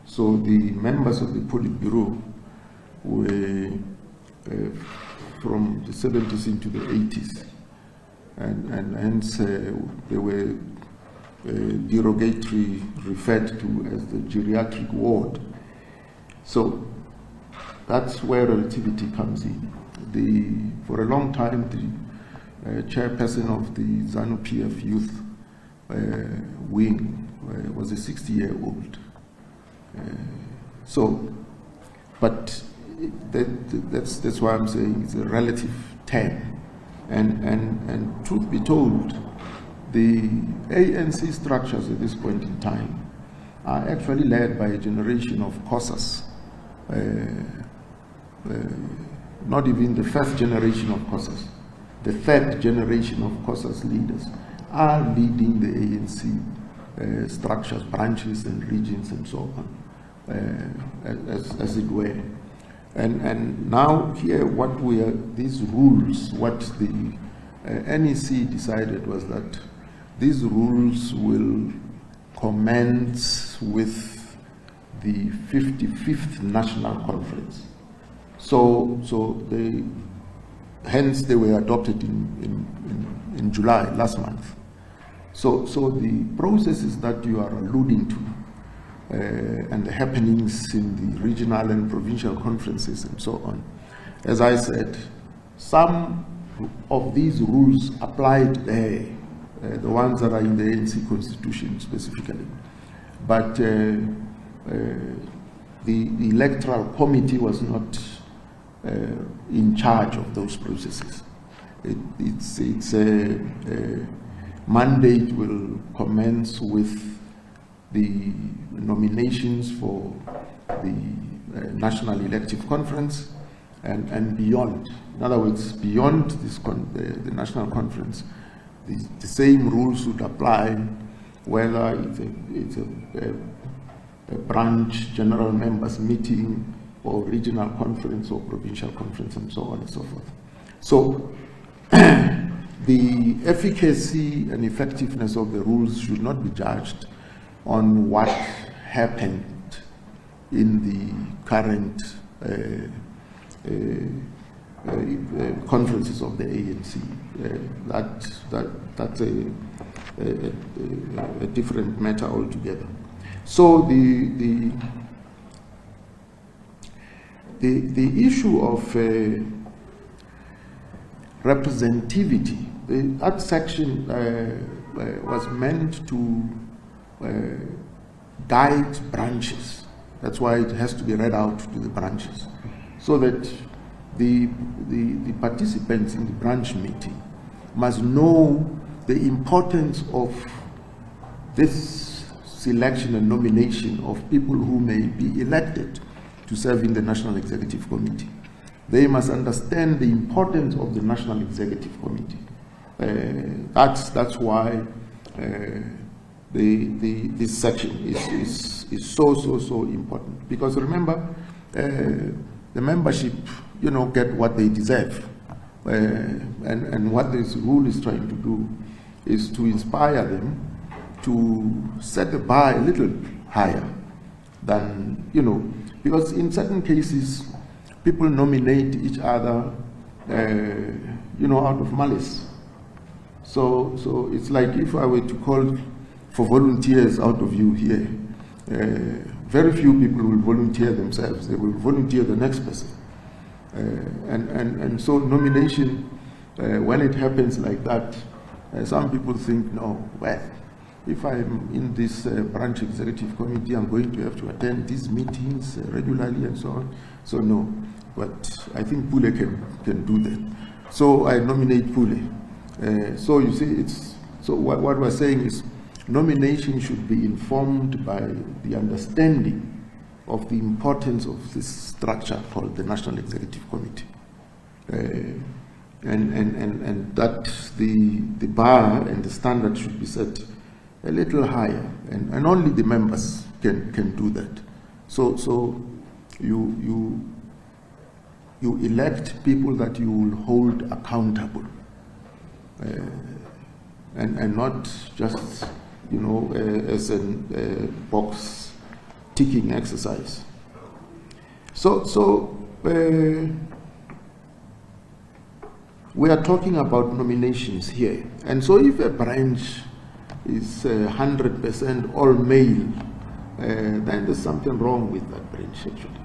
So the members of the Politburo were from the 70s into the 80s, and hence they were derogatory referred to as the geriatric ward. So that's where relativity comes in. For a long time, the chairperson of the ZANU-PF youth wing was a 60-year-old. But that's why I'm saying it's a relative term. And truth be told, the ANC structures at this point in time are actually led by a generation of COSAS. Not even the first generation of COSAS. The third generation of COSAS leaders are leading the ANC structures, branches and regions and so on, as it were. And now here these rules, what the NEC decided was that these rules will commence with the 55th National Conference. So hence they were adopted in July last month. So the processes that you are alluding to and the happenings in the regional and provincial conferences and so on as I said, some of these rules applied there, the ones that are in the ANC constitution specifically. But the electoral committee was not in charge of those processes. Its mandate will commence with the nominations for the National Elective Conference and beyond. In other words, beyond this the National Conference, the same rules would apply whether it's a branch general members meeting or regional conference or provincial conference and so on and so forth. So the efficacy and effectiveness of the rules should not be judged on what happened in the current conferences of the ANC. That's a different matter altogether. So the issue of representativity, that section was meant to guide branches. That's why it has to be read out to the branches, so that the participants in the branch meeting must know the importance of this selection and nomination of people who may be elected to serve in the National Executive Committee. They must understand the importance of the National Executive Committee. That's why this section is so important. Because remember, the membership, get what they deserve, and what this rule is trying to do is to inspire them to set the bar a little higher than, because in certain cases, people nominate each other, out of malice. So it's like if I were to call for volunteers out of you here, very few people will volunteer themselves. They will volunteer the next person. And so nomination, when it happens like that, some people think, no, well, if I'm in this branch executive committee, I'm going to have to attend these meetings regularly and so on. So no, but I think Pule can do that. So I nominate Pule. So you see, so what we're saying is nomination should be informed by the understanding of the importance of this structure called the National Executive Committee. And that the bar and the standard should be set a little higher, and only the members can do that. So you elect people that you will hold accountable, and not just as a box ticking exercise. So we are talking about nominations here, and so if a branch is 100% all male, then there's something wrong with that branch actually.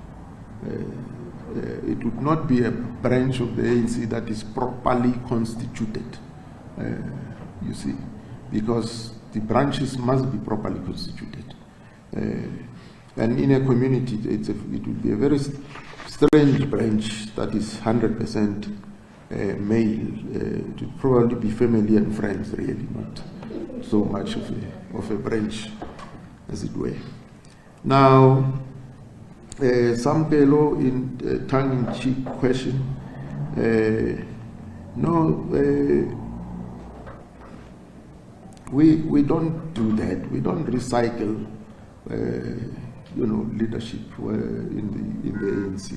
It would not be a branch of the ANC that is properly constituted, you see, because the branches must be properly constituted. And in a community, it would be a very strange branch that is 100% male. It would probably be family and friends, really, not so much of a branch, as it were. Now, some fellow in tongue-in-cheek question. We don't do that. We don't recycle, leadership in the ANC.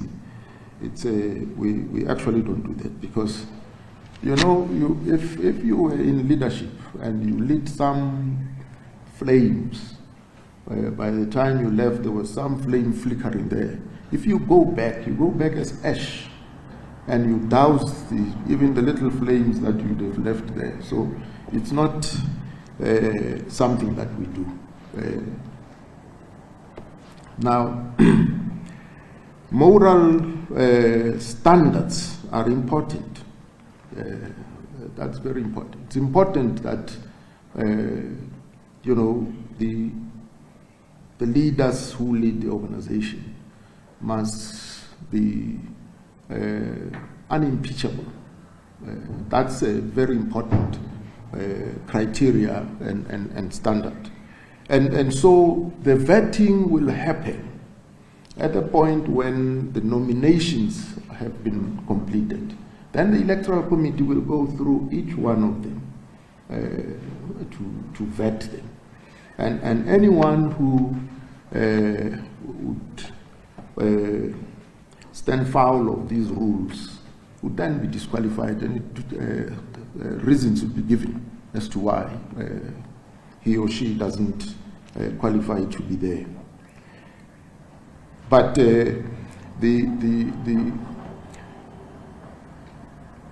We actually don't do that because, if you were in leadership and you lit some flames, by the time you left, there was some flame flickering there. If you go back as ash, and you douse even the little flames that you'd have left there. So it's not something that we do. Now, Moral standards are important. That's very important. It's important that the leaders who lead the organization must be unimpeachable. That's a very important criteria and standard. And so the vetting will happen at a point when the nominations have been completed. Then the electoral committee will go through each one of them to vet them. And anyone who would stand foul of these rules would then be disqualified, and reasons would be given as to why he or she doesn't qualify to be there. But the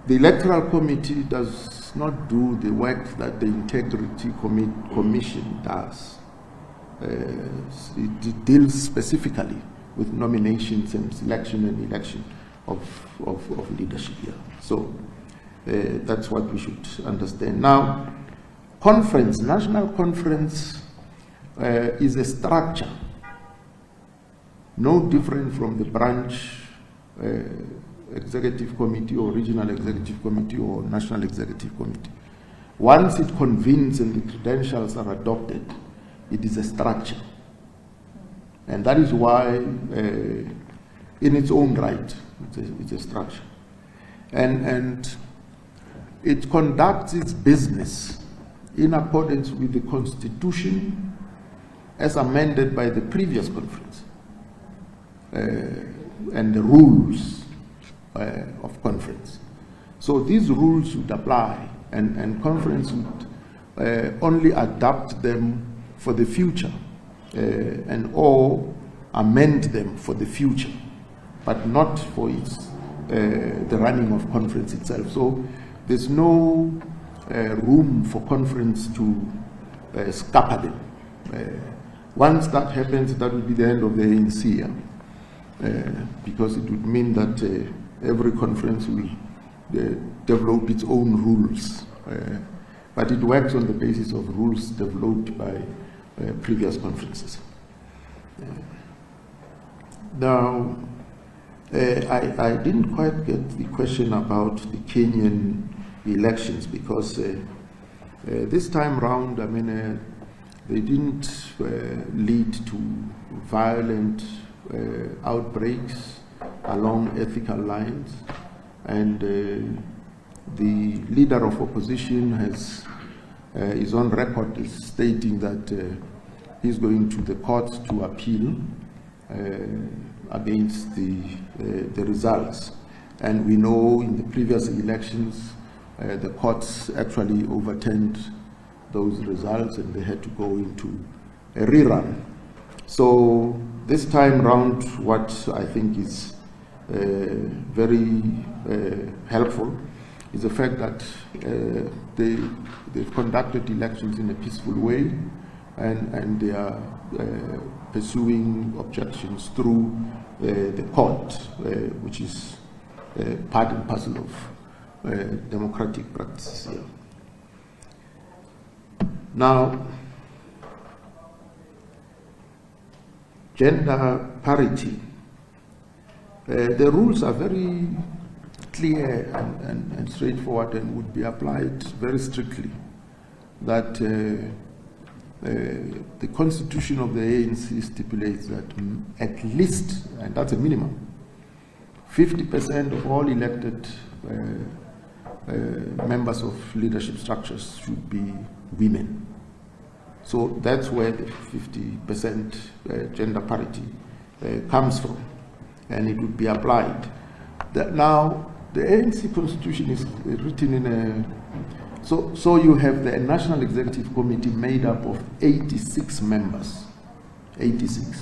electoral committee does not do the work that the integrity commission does. It deals specifically with nominations and selection and election of leadership here. So that's what we should understand. Now, national conference is a structure no different from the branch executive committee or regional executive committee or national executive committee. Once it convenes and the credentials are adopted, it is a structure. And that is why, in its own right, it's a structure. And it conducts its business in accordance with the Constitution as amended by the previous conference and the rules of conference. So these rules would apply, and conference would only adapt them for the future and or amend them for the future, but not for the running of conference itself. So there's no room for conference to scupper them. Once that happens, that would be the end of the ANC, because it would mean that every conference will develop its own rules. But it works on the basis of rules developed by previous conferences. Now, I didn't quite get the question about the Kenyan elections, because this time round, I mean, they didn't lead to violent outbreaks along ethical lines, and the leader of opposition is on record as stating that he's going to the court to appeal against the results. And we know in the previous elections the courts actually overturned those results and they had to go into a rerun. So this time round, what I think is very helpful is the fact that they've conducted elections in a peaceful way, and they are pursuing objections through the court, which is part and parcel of democratic practices here. Now, gender parity. The rules are very clear and straightforward and would be applied very strictly. That the constitution of the ANC stipulates that at least, and that's a minimum, 50% of all elected members of leadership structures should be women. So that's where the 50% gender parity comes from, and it would be applied. Now, the ANC constitution is written in a... So you have the National Executive Committee made up of 86 members, 86.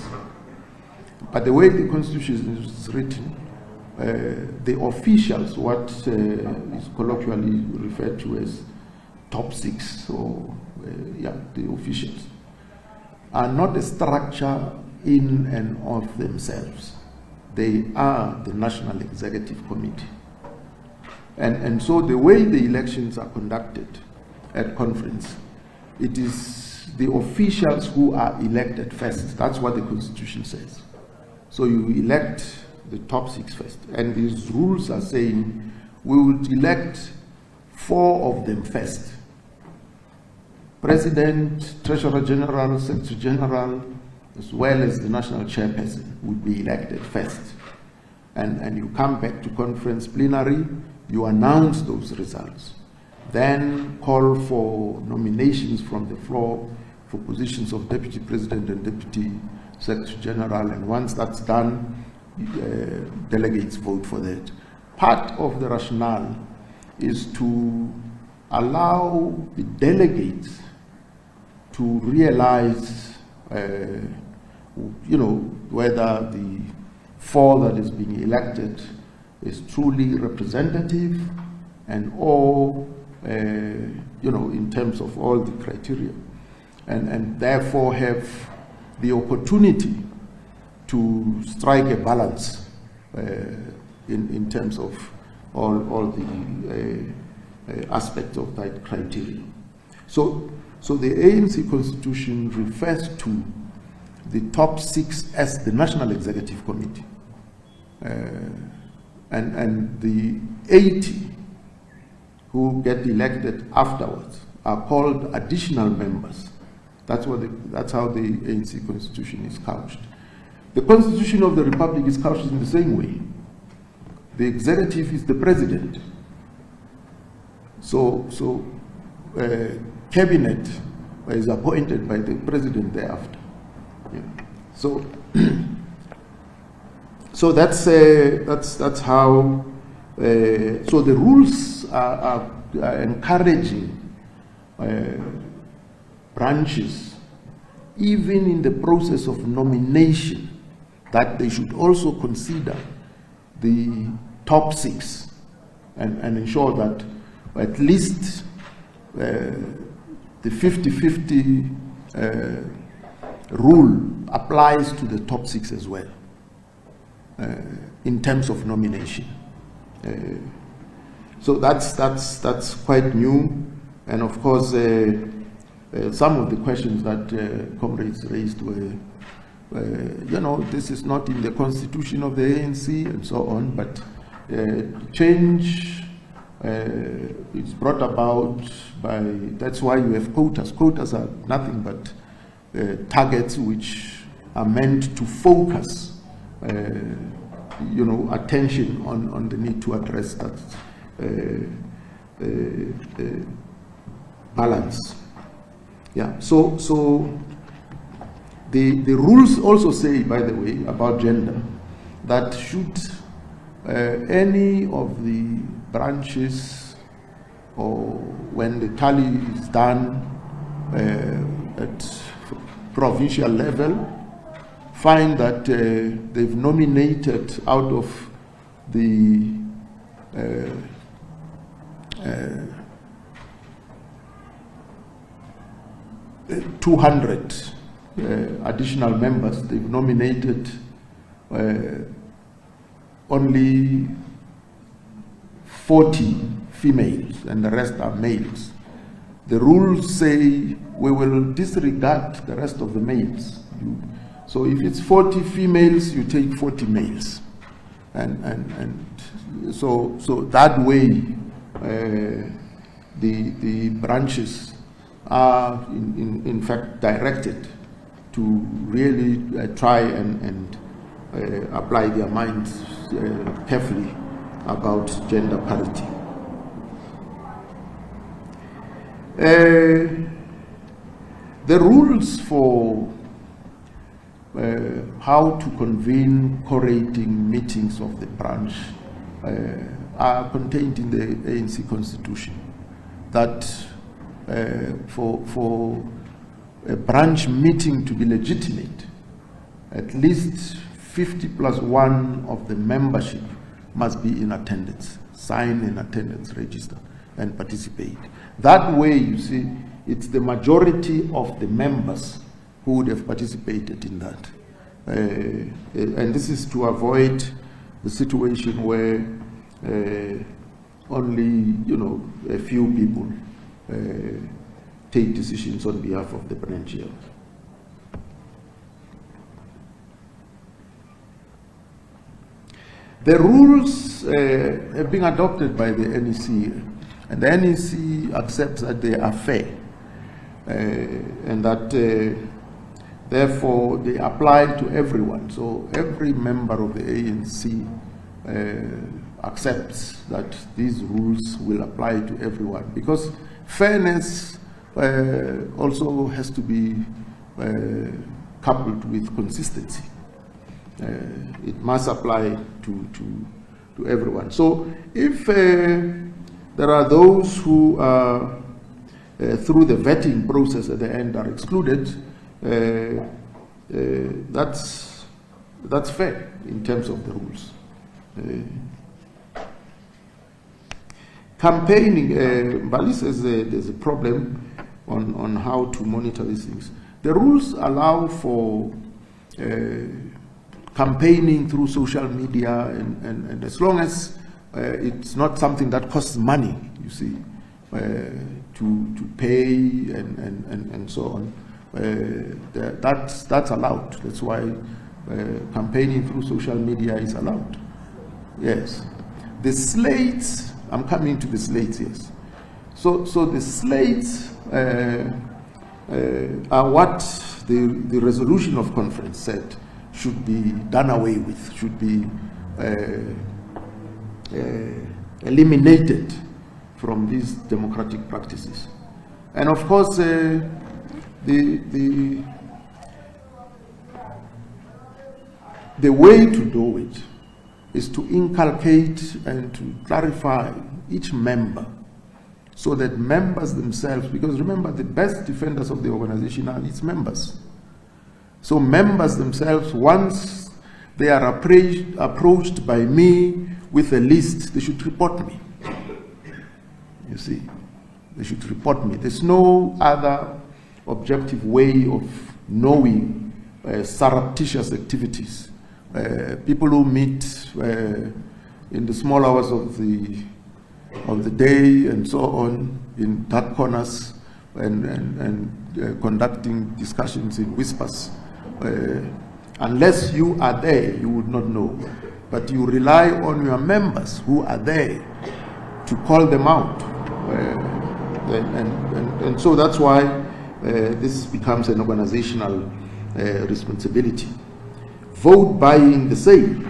But the way the constitution is written, the officials, what is colloquially referred to as top six, or the officials, are not a structure in and of themselves. they are the National Executive Committee. And so the way the elections are conducted at conference, it is the officials who are elected first. That's what the Constitution says. So you elect the top 6 first. And these rules are saying we will elect 4 of them first. President, Treasurer General, Secretary General, as well as the National Chairperson would be elected first. And you come back to conference plenary, you announce those results. Then call for nominations from the floor for positions of Deputy President and Deputy Secretary General, and once that's done, delegates vote for that. Part of the rationale is to allow the delegates to realize, whether the 4 that is being elected is truly representative and all, in terms of all the criteria, and therefore have the opportunity to strike a balance in terms of all the aspects of that criteria. So the ANC Constitution refers to the top 6 as the National Executive Committee. And the 80 who get elected afterwards are called additional members. That's how the ANC Constitution is couched. The Constitution of the Republic is couched in the same way. The executive is the president. So cabinet is appointed by the president thereafter. Yeah. So that's how. So the rules are encouraging branches, even in the process of nomination, that they should also consider the top 6 and ensure that at least the 50-50 rule applies to the top 6 as well in terms of nomination. So that's quite new, and of course some of the questions that comrades raised were, this is not in the constitution of the ANC and so on, but change is brought about by, that's why you have quotas. Quotas are nothing but targets which are meant to focus attention on the need to address that balance. Yeah. So the rules also say, by the way, about gender, that should any of the branches, or when the tally is done at provincial level, find that they've nominated out of the 200 additional members, they've nominated only 40 females and the rest are males. The rules say we will disregard the rest of the males. So if it's 40 females, you take 40 males. And so that way the branches are in fact directed to really try and apply their minds carefully about gender parity. The rules for how to convene co-rating meetings of the branch are contained in the ANC Constitution, that for a branch meeting to be legitimate, at least 50+1 of the membership must be in attendance, sign an attendance register and participate. That way, you see, it's the majority of the members who would have participated in that. And this is to avoid the situation where only, a few people take decisions on behalf of the branchial. The rules have been adopted by the NEC, and the NEC accepts that they are fair, and that therefore they apply to everyone. So every member of the ANC accepts that these rules will apply to everyone, because fairness also has to be coupled with consistency. It must apply to everyone. So if there are those who are through the vetting process at the end are excluded, that's fair in terms of the rules. Campaigning, Bali says there's a problem on how to monitor these things. The rules allow for campaigning through social media, and as long as it's not something that costs money, you see, to pay and so on, that's allowed. That's why campaigning through social media is allowed. Yes. The slates, I'm coming to the slates, yes. So the slates are what the resolution of conference said should be done away with, should be eliminated from these democratic practices. And of course, the way to do it is to inculcate and to clarify each member, so that members themselves, because remember, the best defenders of the organization are its members. So members themselves, once they are approached by me with a list, they should report me. You see, they should report me. There's no other objective way of knowing surreptitious activities. People who meet in the small hours of the day and so on, in dark corners, and conducting discussions in whispers. Unless you are there, you would not know. But you rely on your members who are there to call them out. And so that's why this becomes an organizational responsibility. Vote buying, the same.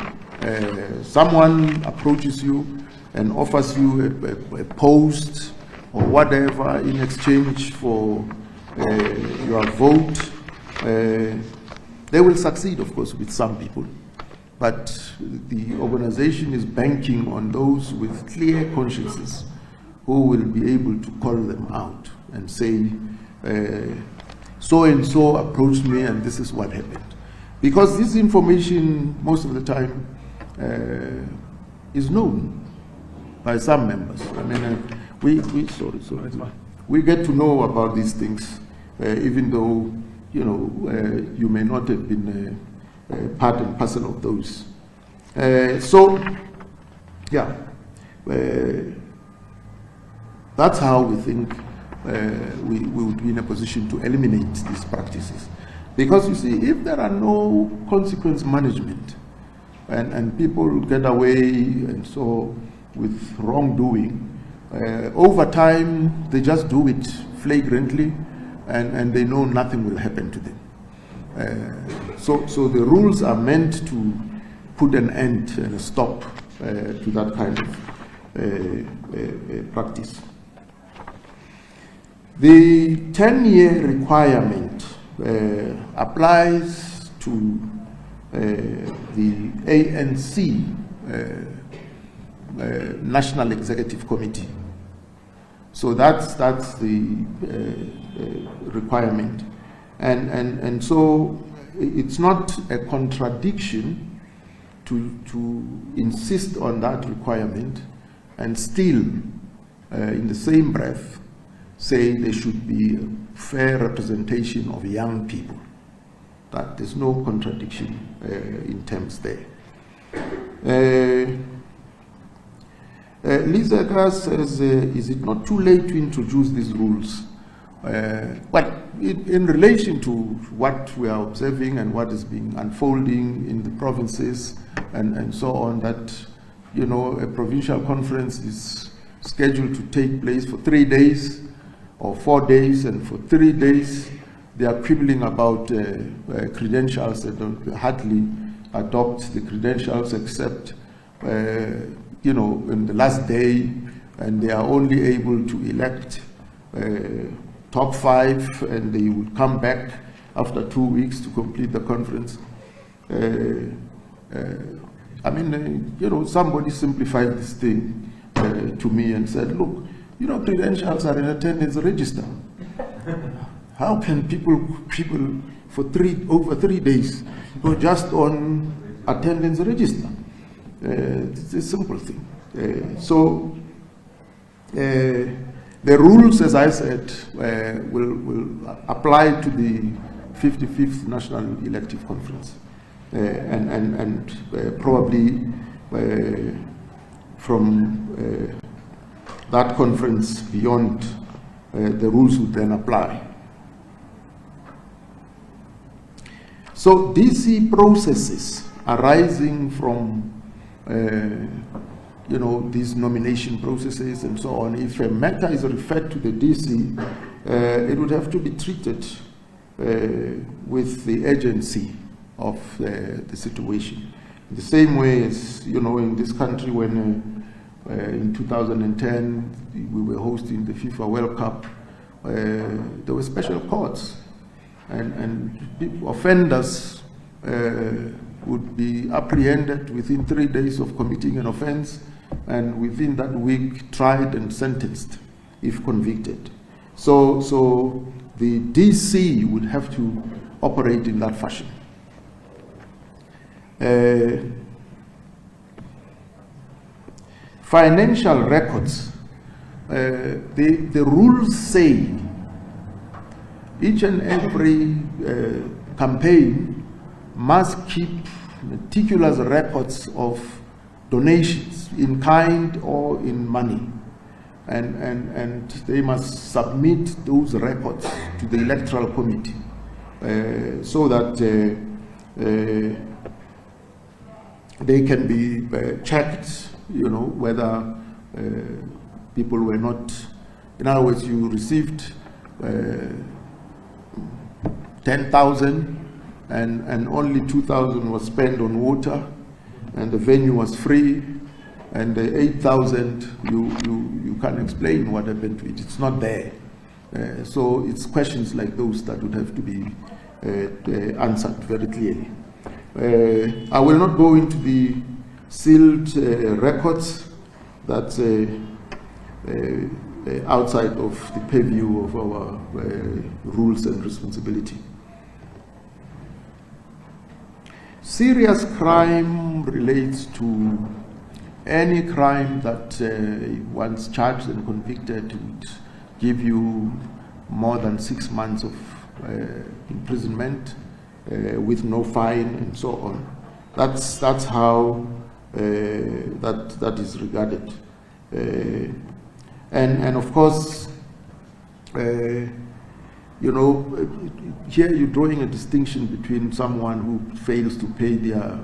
Someone approaches you and offers you a post or whatever in exchange for your vote. They will succeed, of course, with some people, but the organization is banking on those with clear consciences who will be able to call them out and say, so and so approached me and this is what happened. Because this information, most of the time, is known by some members. I mean, we get to know about these things, even though, you may not have been part and parcel of those. That's how we think we would be in a position to eliminate these practices. Because you see, if there are no consequence management and people get away and so with wrongdoing, over time they just do it flagrantly and they know nothing will happen to them. So the rules are meant to put an end and a stop to that kind of practice. The 10-year requirement applies to the ANC National Executive Committee. So that's the requirement, and so it's not a contradiction to insist on that requirement and still in the same breath say there should be a fair representation of young people. That there's no contradiction in terms there. Lisa says, is it not too late to introduce these rules? Well, in relation to what we are observing and what is being unfolding in the provinces and so on, that, you know, a provincial conference is scheduled to take place for 3 days or 4 days, and for 3 days they are quibbling about credentials. They don't hardly adopt the credentials except, you know, in the last day, and they are only able to elect top 5, and they will come back after 2 weeks to complete the conference. I mean, you know, somebody simplified this thing to me and said, look, you know, credentials are in attendance register. How can people for over 3 days go just on attendance register? It's a simple thing. The rules, as I said, will apply to the 55th National Elective Conference, and probably from that conference beyond, the rules would then apply. So DC processes arising from you know, these nomination processes and so on, if a matter is referred to the DC, it would have to be treated with the urgency of the situation. The same way as, you know, in this country when in 2010 we were hosting the FIFA World Cup, there were special courts, and offenders would be apprehended within 3 days of committing an offense, and within that week tried and sentenced if convicted. So the DC would have to operate in that fashion. Financial records. The rules say each and every campaign must keep meticulous records of donations in kind or in money, and they must submit those records to the electoral committee so that they can be checked, you know, whether people were not, in other words, you received 10,000 and only 2,000 was spent on water, and the venue was free, and the 8,000, you can't explain what happened to it. It's not there. So it's questions like those that would have to be answered very clearly. I will not go into the sealed records. That's outside of the purview of our rules and responsibility. Serious crime relates to any crime that once charged and convicted would give you more than 6 months of imprisonment with no fine and so on. That's how that is regarded. And of course, you know, here you're drawing a distinction between someone who fails to pay their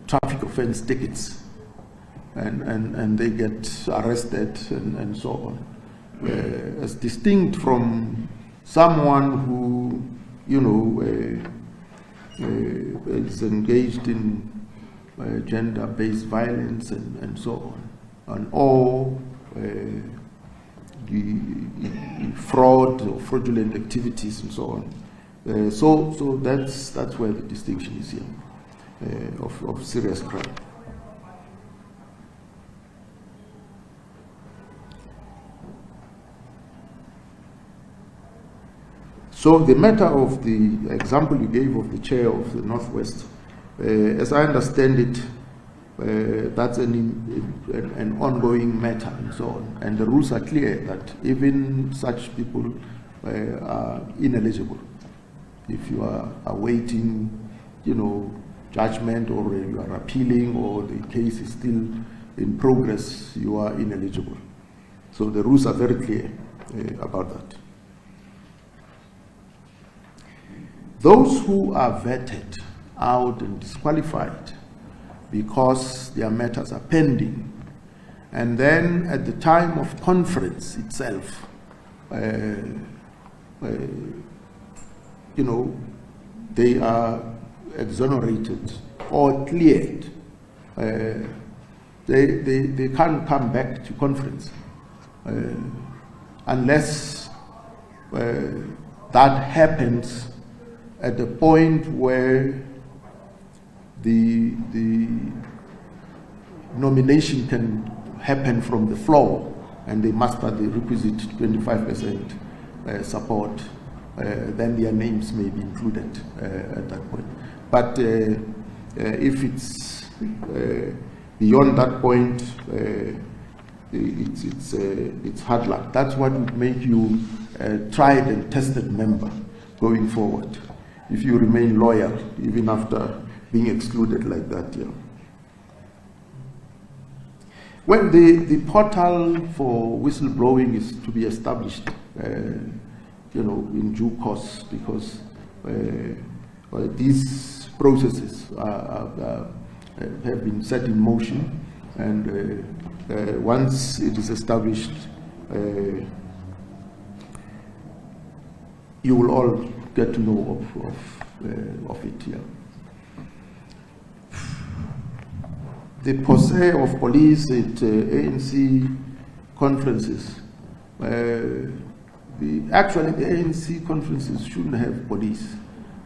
traffic offense tickets and they get arrested and so on, as distinct from someone who, you know, is engaged in gender-based violence and so on, or the fraud or fraudulent activities and so on. So that's where the distinction is here of serious crime. So the matter of the example you gave of the chair of the Northwest, as I understand it, that's an ongoing matter and so on. And the rules are clear that even such people are ineligible. If you are awaiting, judgment, or you are appealing, or the case is still in progress, you are ineligible. So the rules are very clear about that. Those who are vetted out and disqualified because their matters are pending, and then at the time of conference itself, they are exonerated or cleared, they can't come back to conference unless that happens at the point where the nomination can happen from the floor, and they muster the requisite 25% support. Then their names may be included at that point. But if it's beyond that point, it's hard luck. That's what would make you a tried and tested member going forward, if you remain loyal even after being excluded like that. Yeah. Well, the portal for whistleblowing is to be established, in due course, because these processes have been set in motion, and once it is established, you will all get to know of it. Yeah. The posse of police at ANC conferences. Actually, the ANC conferences shouldn't have police.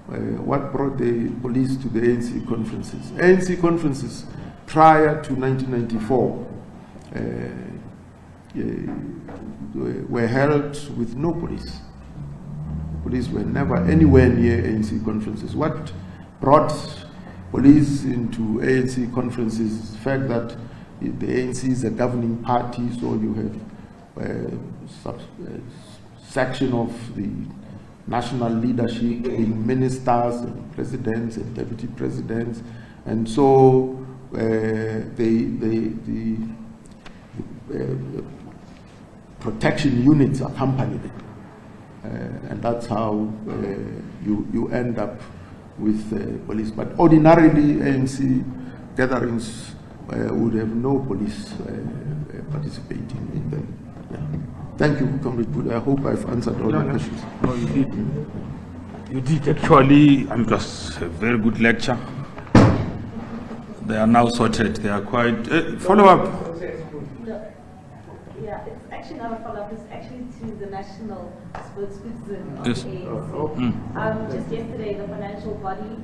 What brought the police to the ANC conferences? ANC conferences prior to 1994 were held with no police. Police were never anywhere near ANC conferences. What brought police into ANC conferences is the fact that the ANC is a governing party, so you have a section of the national leadership being ministers and presidents and deputy presidents, and so the protection units accompany them, and that's how you end up with police. But ordinarily, ANC gatherings would have no police participating in them. Yeah. Thank you, Comrade Buda. I hope I've answered all the questions. No, you did. You did actually. It was a very good lecture. They are now sorted. They are quite. Follow up. Yeah, it's actually not a follow-up. It's actually to the national spokesperson of Yes. the ANC. Just yesterday, the financial body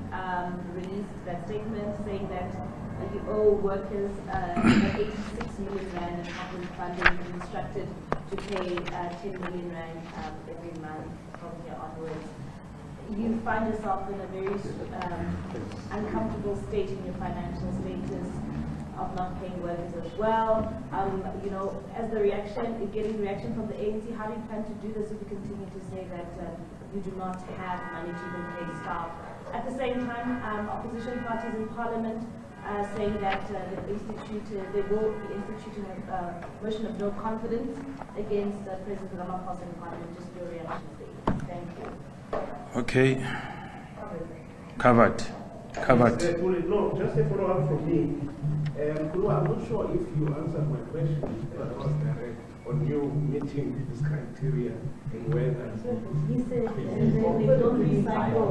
released that statement saying that you owe workers 86 million rand in public funding, and instructed to pay 10 million rand every month from here onwards. You find yourself in a very uncomfortable state in your financial status of not paying workers as well. As the reaction, getting reaction from the ANC, how do you plan to do this if you continue to say that you do not have money to even pay staff? At the same time, opposition parties in parliament saying that they will be instituting a motion of no confidence against President Ramaphosa in parliament. Just your reaction, please. Thank you. Okay. Covered. No, just a follow-up from me. Kulu, I'm not sure if you answered my question on you meeting this criteria and whether. He said they don't recycle.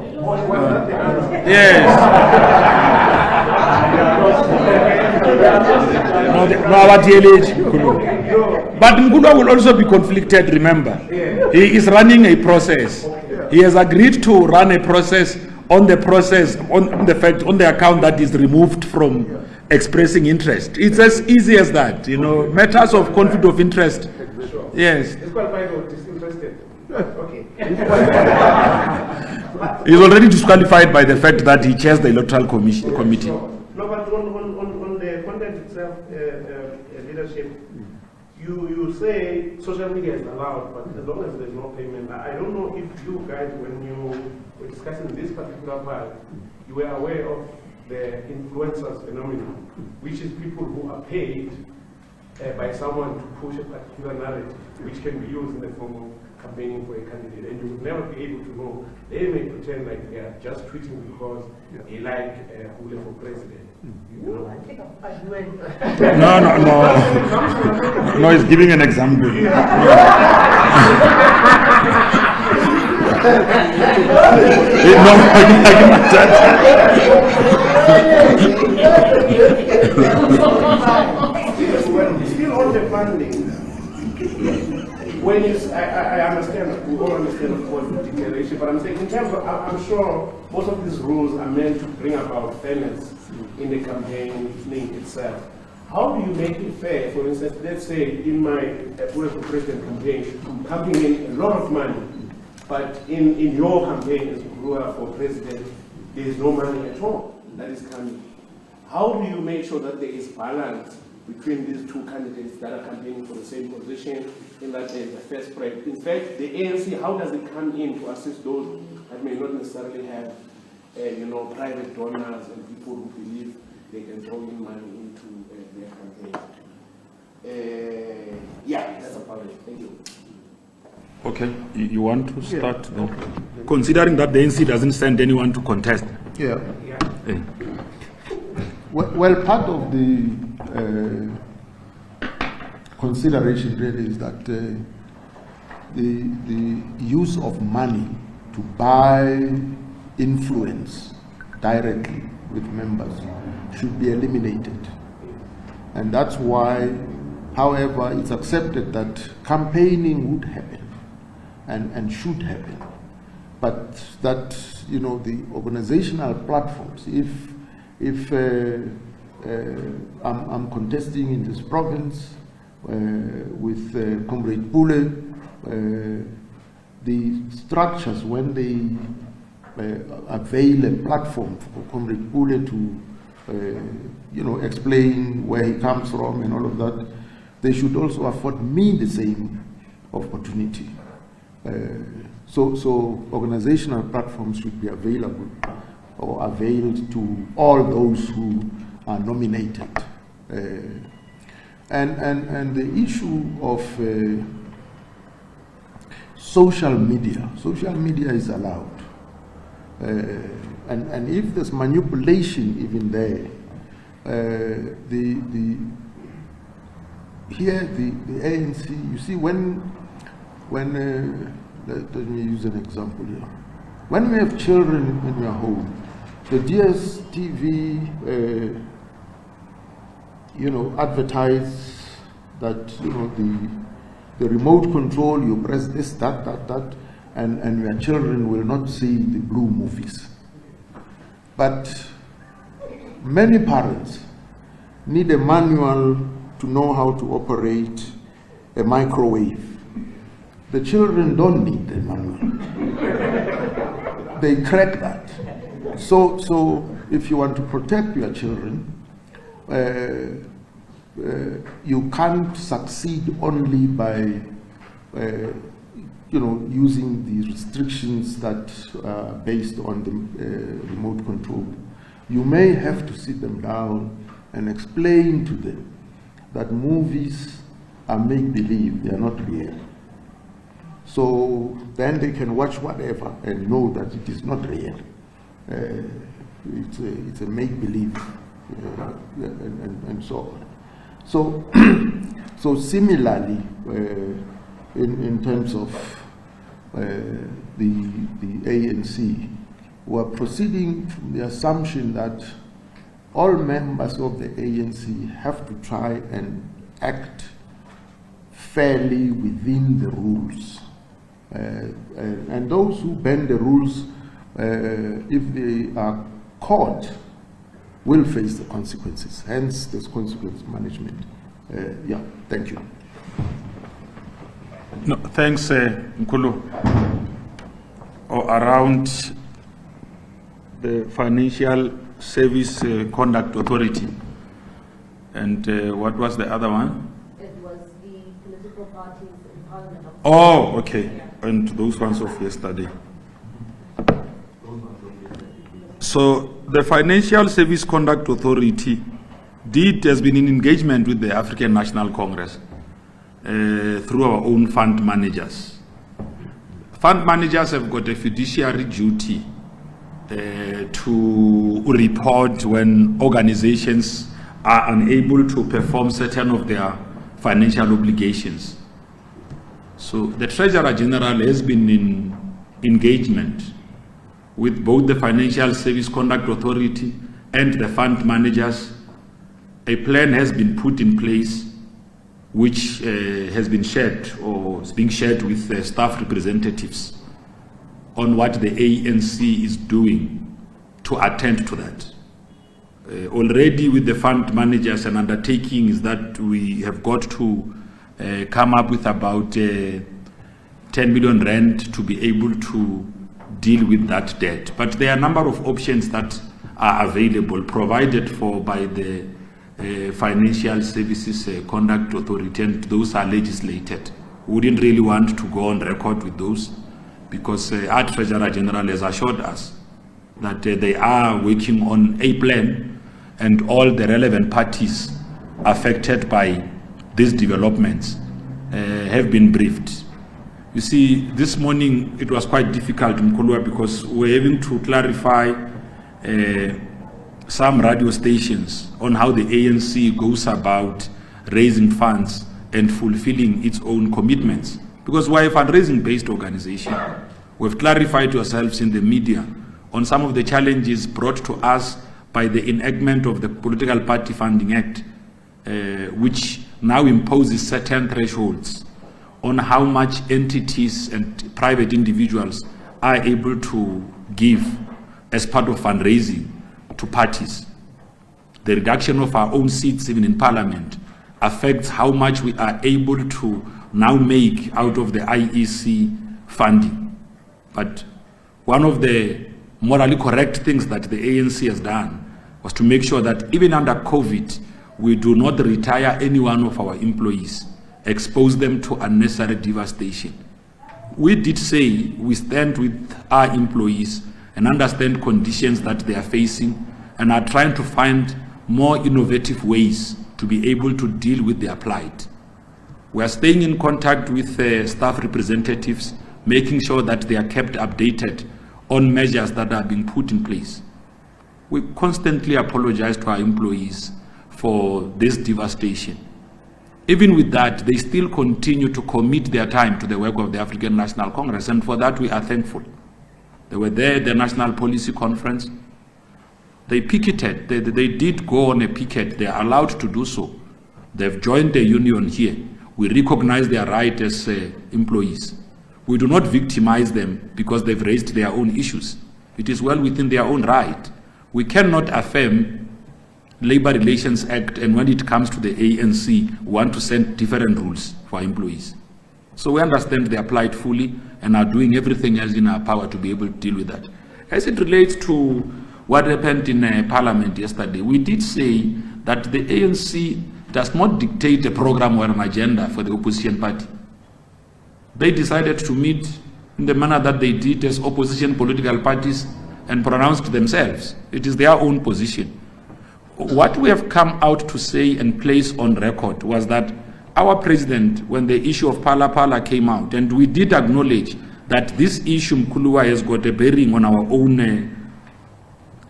Yes. No, our DLH, Nkulu. But Nkulu will also be conflicted, remember. He is running a process. He has agreed to run a process on the account that is removed from expressing interest. It's as easy as that, matters of conflict of interest. Yes. Disqualified or disinterested? Okay. He's already disqualified by the fact that he chairs the electoral committee. No, but on the content itself, leadership, You say social media is allowed, but as long as there's no payment, I don't know if you guys, when you were discussing this particular part, you were aware of the influencers phenomenon, which is people who are paid by someone to push a particular narrative, which can be used in the form of campaigning for a candidate, and you would never be able to know. They may pretend like they are just tweeting because they like Hule for president. You know? I think I went. No. No, he's giving an example. Still on the funding. When you, I understand, we all understand, of course, the declaration, but I'm saying in terms of, I'm sure most of these rules are meant to bring about fairness in the campaigning itself. How do you make it fair? For instance, let's say in my political president campaign, I'm pumping in a lot of money, but in your campaign as Gurua for president, there is no money at all that is coming. How do you make sure that there is balance between these two candidates that are campaigning for the same position, in that there is a fair spread? In fact, the ANC, how does it come in to assist those that may not necessarily have, private donors and people who believe they can throw in money into their campaign? That's about it. Thank you. Okay, you want to start then? Okay. Considering that the ANC doesn't send anyone to contest. Yeah. Well, part of the consideration really is that the use of money to buy influence directly with members should be eliminated. And that's why, however, it's accepted that campaigning would happen and should happen. But that, the organizational platforms, if I'm contesting in this province with Comrade Pule, the structures, when they avail a platform for Comrade Pule to explain where he comes from and all of that, they should also afford me the same opportunity. So organizational platforms should be available or availed to all those who are nominated. And the issue of social media is allowed. And if there's manipulation even there, the ANC, you see, when let me use an example here. When we have children in your home, the DSTV, advertise that, the remote control, you press this, that, and your children will not see the blue movies. But many parents need a manual to know how to operate a microwave. The children don't need the manual. They crack that. So if you want to protect your children, you can't succeed only by using the restrictions that are based on the remote control. You may have to sit them down and explain to them that movies are make-believe, they are not real. So then they can watch whatever and know that it is not real. It's a make-believe, and so on. So similarly, in terms of the ANC, we're proceeding from the assumption that all members of the ANC have to try and act fairly within the rules. And those who bend the rules, if they are caught, will face the consequences. Hence, this consequence management. Thank you. No, thanks, Nkulu. Around the Financial Service Conduct Authority. And what was the other one? It was the political parties in Parliament. Oh, okay. And those ones of yesterday. So the Financial Service Conduct Authority has been in engagement with the African National Congress through our own fund managers. Fund managers have got a fiduciary duty to report when organizations are unable to perform certain of their financial obligations. So the Treasurer General has been in engagement with both the Financial Service Conduct Authority and the fund managers. A plan has been put in place which has been shared or is being shared with the staff representatives on what the ANC is doing to attend to that. Already with the fund managers, an undertaking is that we have got to come up with about 10 million rand to be able to deal with that debt. But there are a number of options that are available, provided for by the Financial Services Conduct Authority, and those are legislated. We wouldn't really want to go on record with those because our Treasurer General has assured us that they are working on a plan and all the relevant parties affected by these developments have been briefed. You see, this morning it was quite difficult in Mkolwa because we're having to clarify some radio stations on how the ANC goes about raising funds and fulfilling its own commitments. Because we're a fundraising-based organization. We've clarified to ourselves in the media on some of the challenges brought to us by the enactment of the Political Party Funding Act, which now imposes certain thresholds on how much entities and private individuals are able to give as part of fundraising to parties. The reduction of our own seats even in Parliament affects how much we are able to now make out of the IEC funding. But one of the morally correct things that the ANC has done was to make sure that even under COVID, we do not retire any one of our employees, expose them to unnecessary devastation. We did say we stand with our employees and understand conditions that they are facing and are trying to find more innovative ways to be able to deal with their plight. We are staying in contact with staff representatives, making sure that they are kept updated on measures that are being put in place. We constantly apologize to our employees for this devastation. Even with that, they still continue to commit their time to the work of the African National Congress, and for that we are thankful. They were there at the National Policy Conference. They picketed. They did go on a picket. They are allowed to do so. They've joined the union here. We recognize their right as employees. We do not victimize them because they've raised their own issues. It is well within their own right. We cannot affirm Labor Relations Act, and when it comes to the ANC, we want to send different rules for employees. So we understand their plight fully and are doing everything else in our power to be able to deal with that. As it relates to what happened in Parliament yesterday, we did say that the ANC does not dictate a program or an agenda for the opposition party. They decided to meet in the manner that they did as opposition political parties and pronounced themselves. It is their own position. What we have come out to say and place on record was that our president, when the issue of Phala Phala came out, and we did acknowledge that this issue, Mkulua, has got a bearing on our own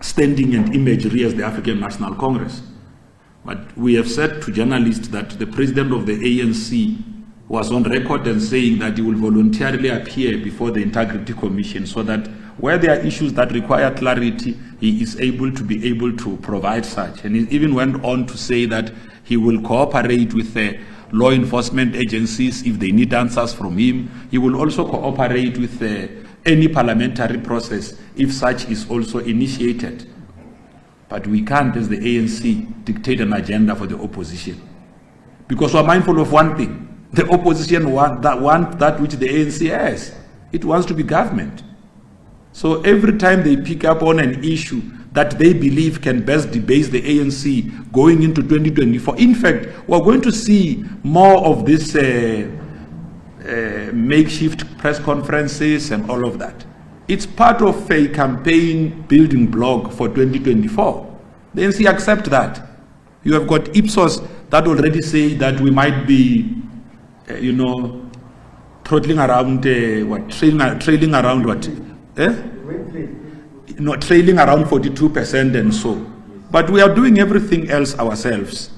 standing and imagery as the African National Congress. But we have said to journalists that the president of the ANC was on record and saying that he will voluntarily appear before the Integrity Commission so that where there are issues that require clarity, he is able to provide such. And he even went on to say that he will cooperate with law enforcement agencies if they need answers from him. He will also cooperate with any parliamentary process if such is also initiated. But we can't, as the ANC, dictate an agenda for the opposition. Because we're mindful of one thing. The opposition want that which the ANC has. It wants to be government. So every time they pick up on an issue that they believe can best debase the ANC going into 2024. In fact, we're going to see more of this makeshift press conferences and all of that. It's part of a campaign building block for 2024. The ANC accept that. You have got Ipsos that already say that we might be, throttling around, trailing around what? Trailing around 42% and so. But we are doing everything else ourselves.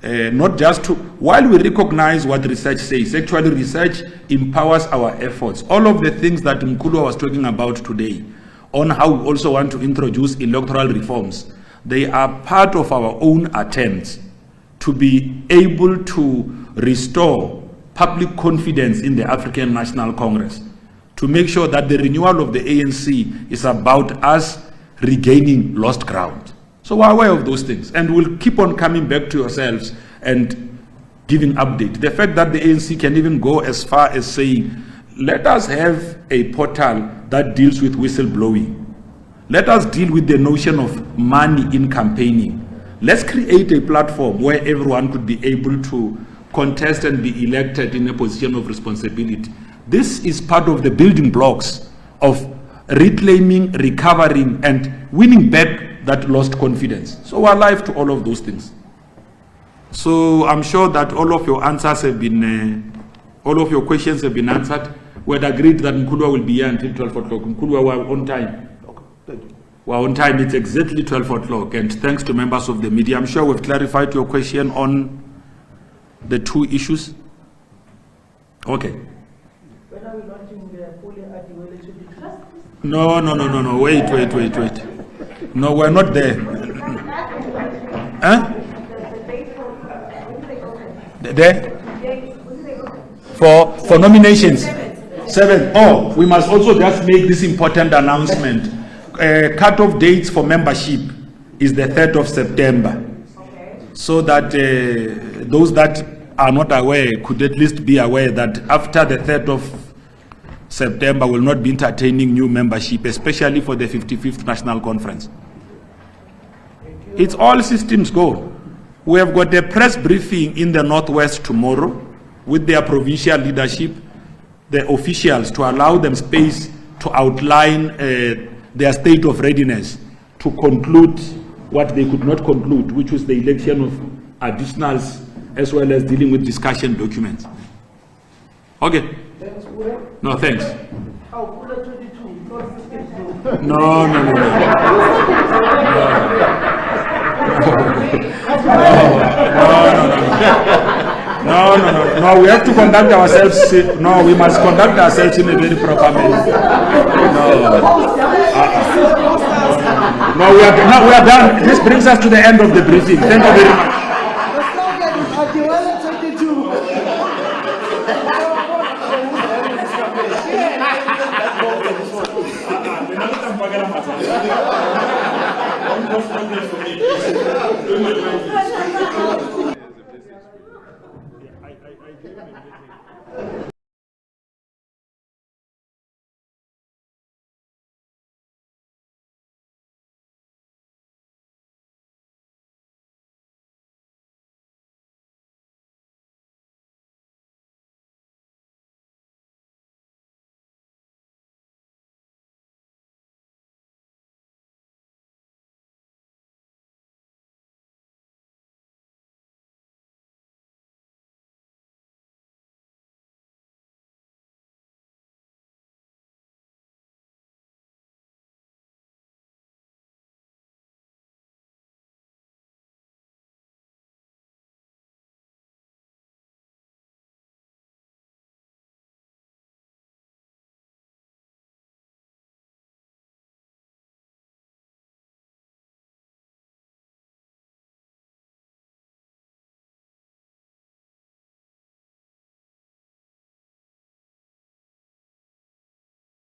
Not just to, while we recognize what research says, actually research empowers our efforts. All of the things that Mkulu was talking about today, on how we also want to introduce electoral reforms, they are part of our own attempts to be able to restore public confidence in the African National Congress, to make sure that the renewal of the ANC is about us regaining lost ground. So we're aware of those things, and we'll keep on coming back to yourselves and giving update. The fact that the ANC can even go as far as saying, let us have a portal that deals with whistleblowing. Let us deal with the notion of money in campaigning. Let's create a platform where everyone could be able to contest and be elected in a position of responsibility. This is part of the building blocks of reclaiming, recovering, and winning back that lost confidence. So we're alive to all of those things. So I'm sure that all of your answers have been, all of your questions have been answered. We had agreed that Mkulu will be here until 12 o'clock. Mkulu, we're on time. We're on time. It's exactly 12 o'clock. And thanks to members of the media. I'm sure we've clarified your question on the two issues. Okay. When are we launching the polling at the election? No. Wait. No, we're not there. Huh? There? For nominations? 7. Oh, we must also just make this important announcement. Cut-off dates for membership is the 3rd of September. So that those that are not aware could at least be aware that after the 3rd of September will not be entertaining new membership, especially for the 55th National Conference. It's all systems go. We have got a press briefing in the Northwest tomorrow with their provincial leadership, the officials, to allow them space to outline their state of readiness to conclude what they could not conclude, which was the election of additionals, as well as dealing with discussion documents. Okay. No, thanks. No. No, we have to conduct ourselves. No, we must conduct ourselves in a very proper manner. No, we are done. This brings us to the end of the briefing. Thank you very much.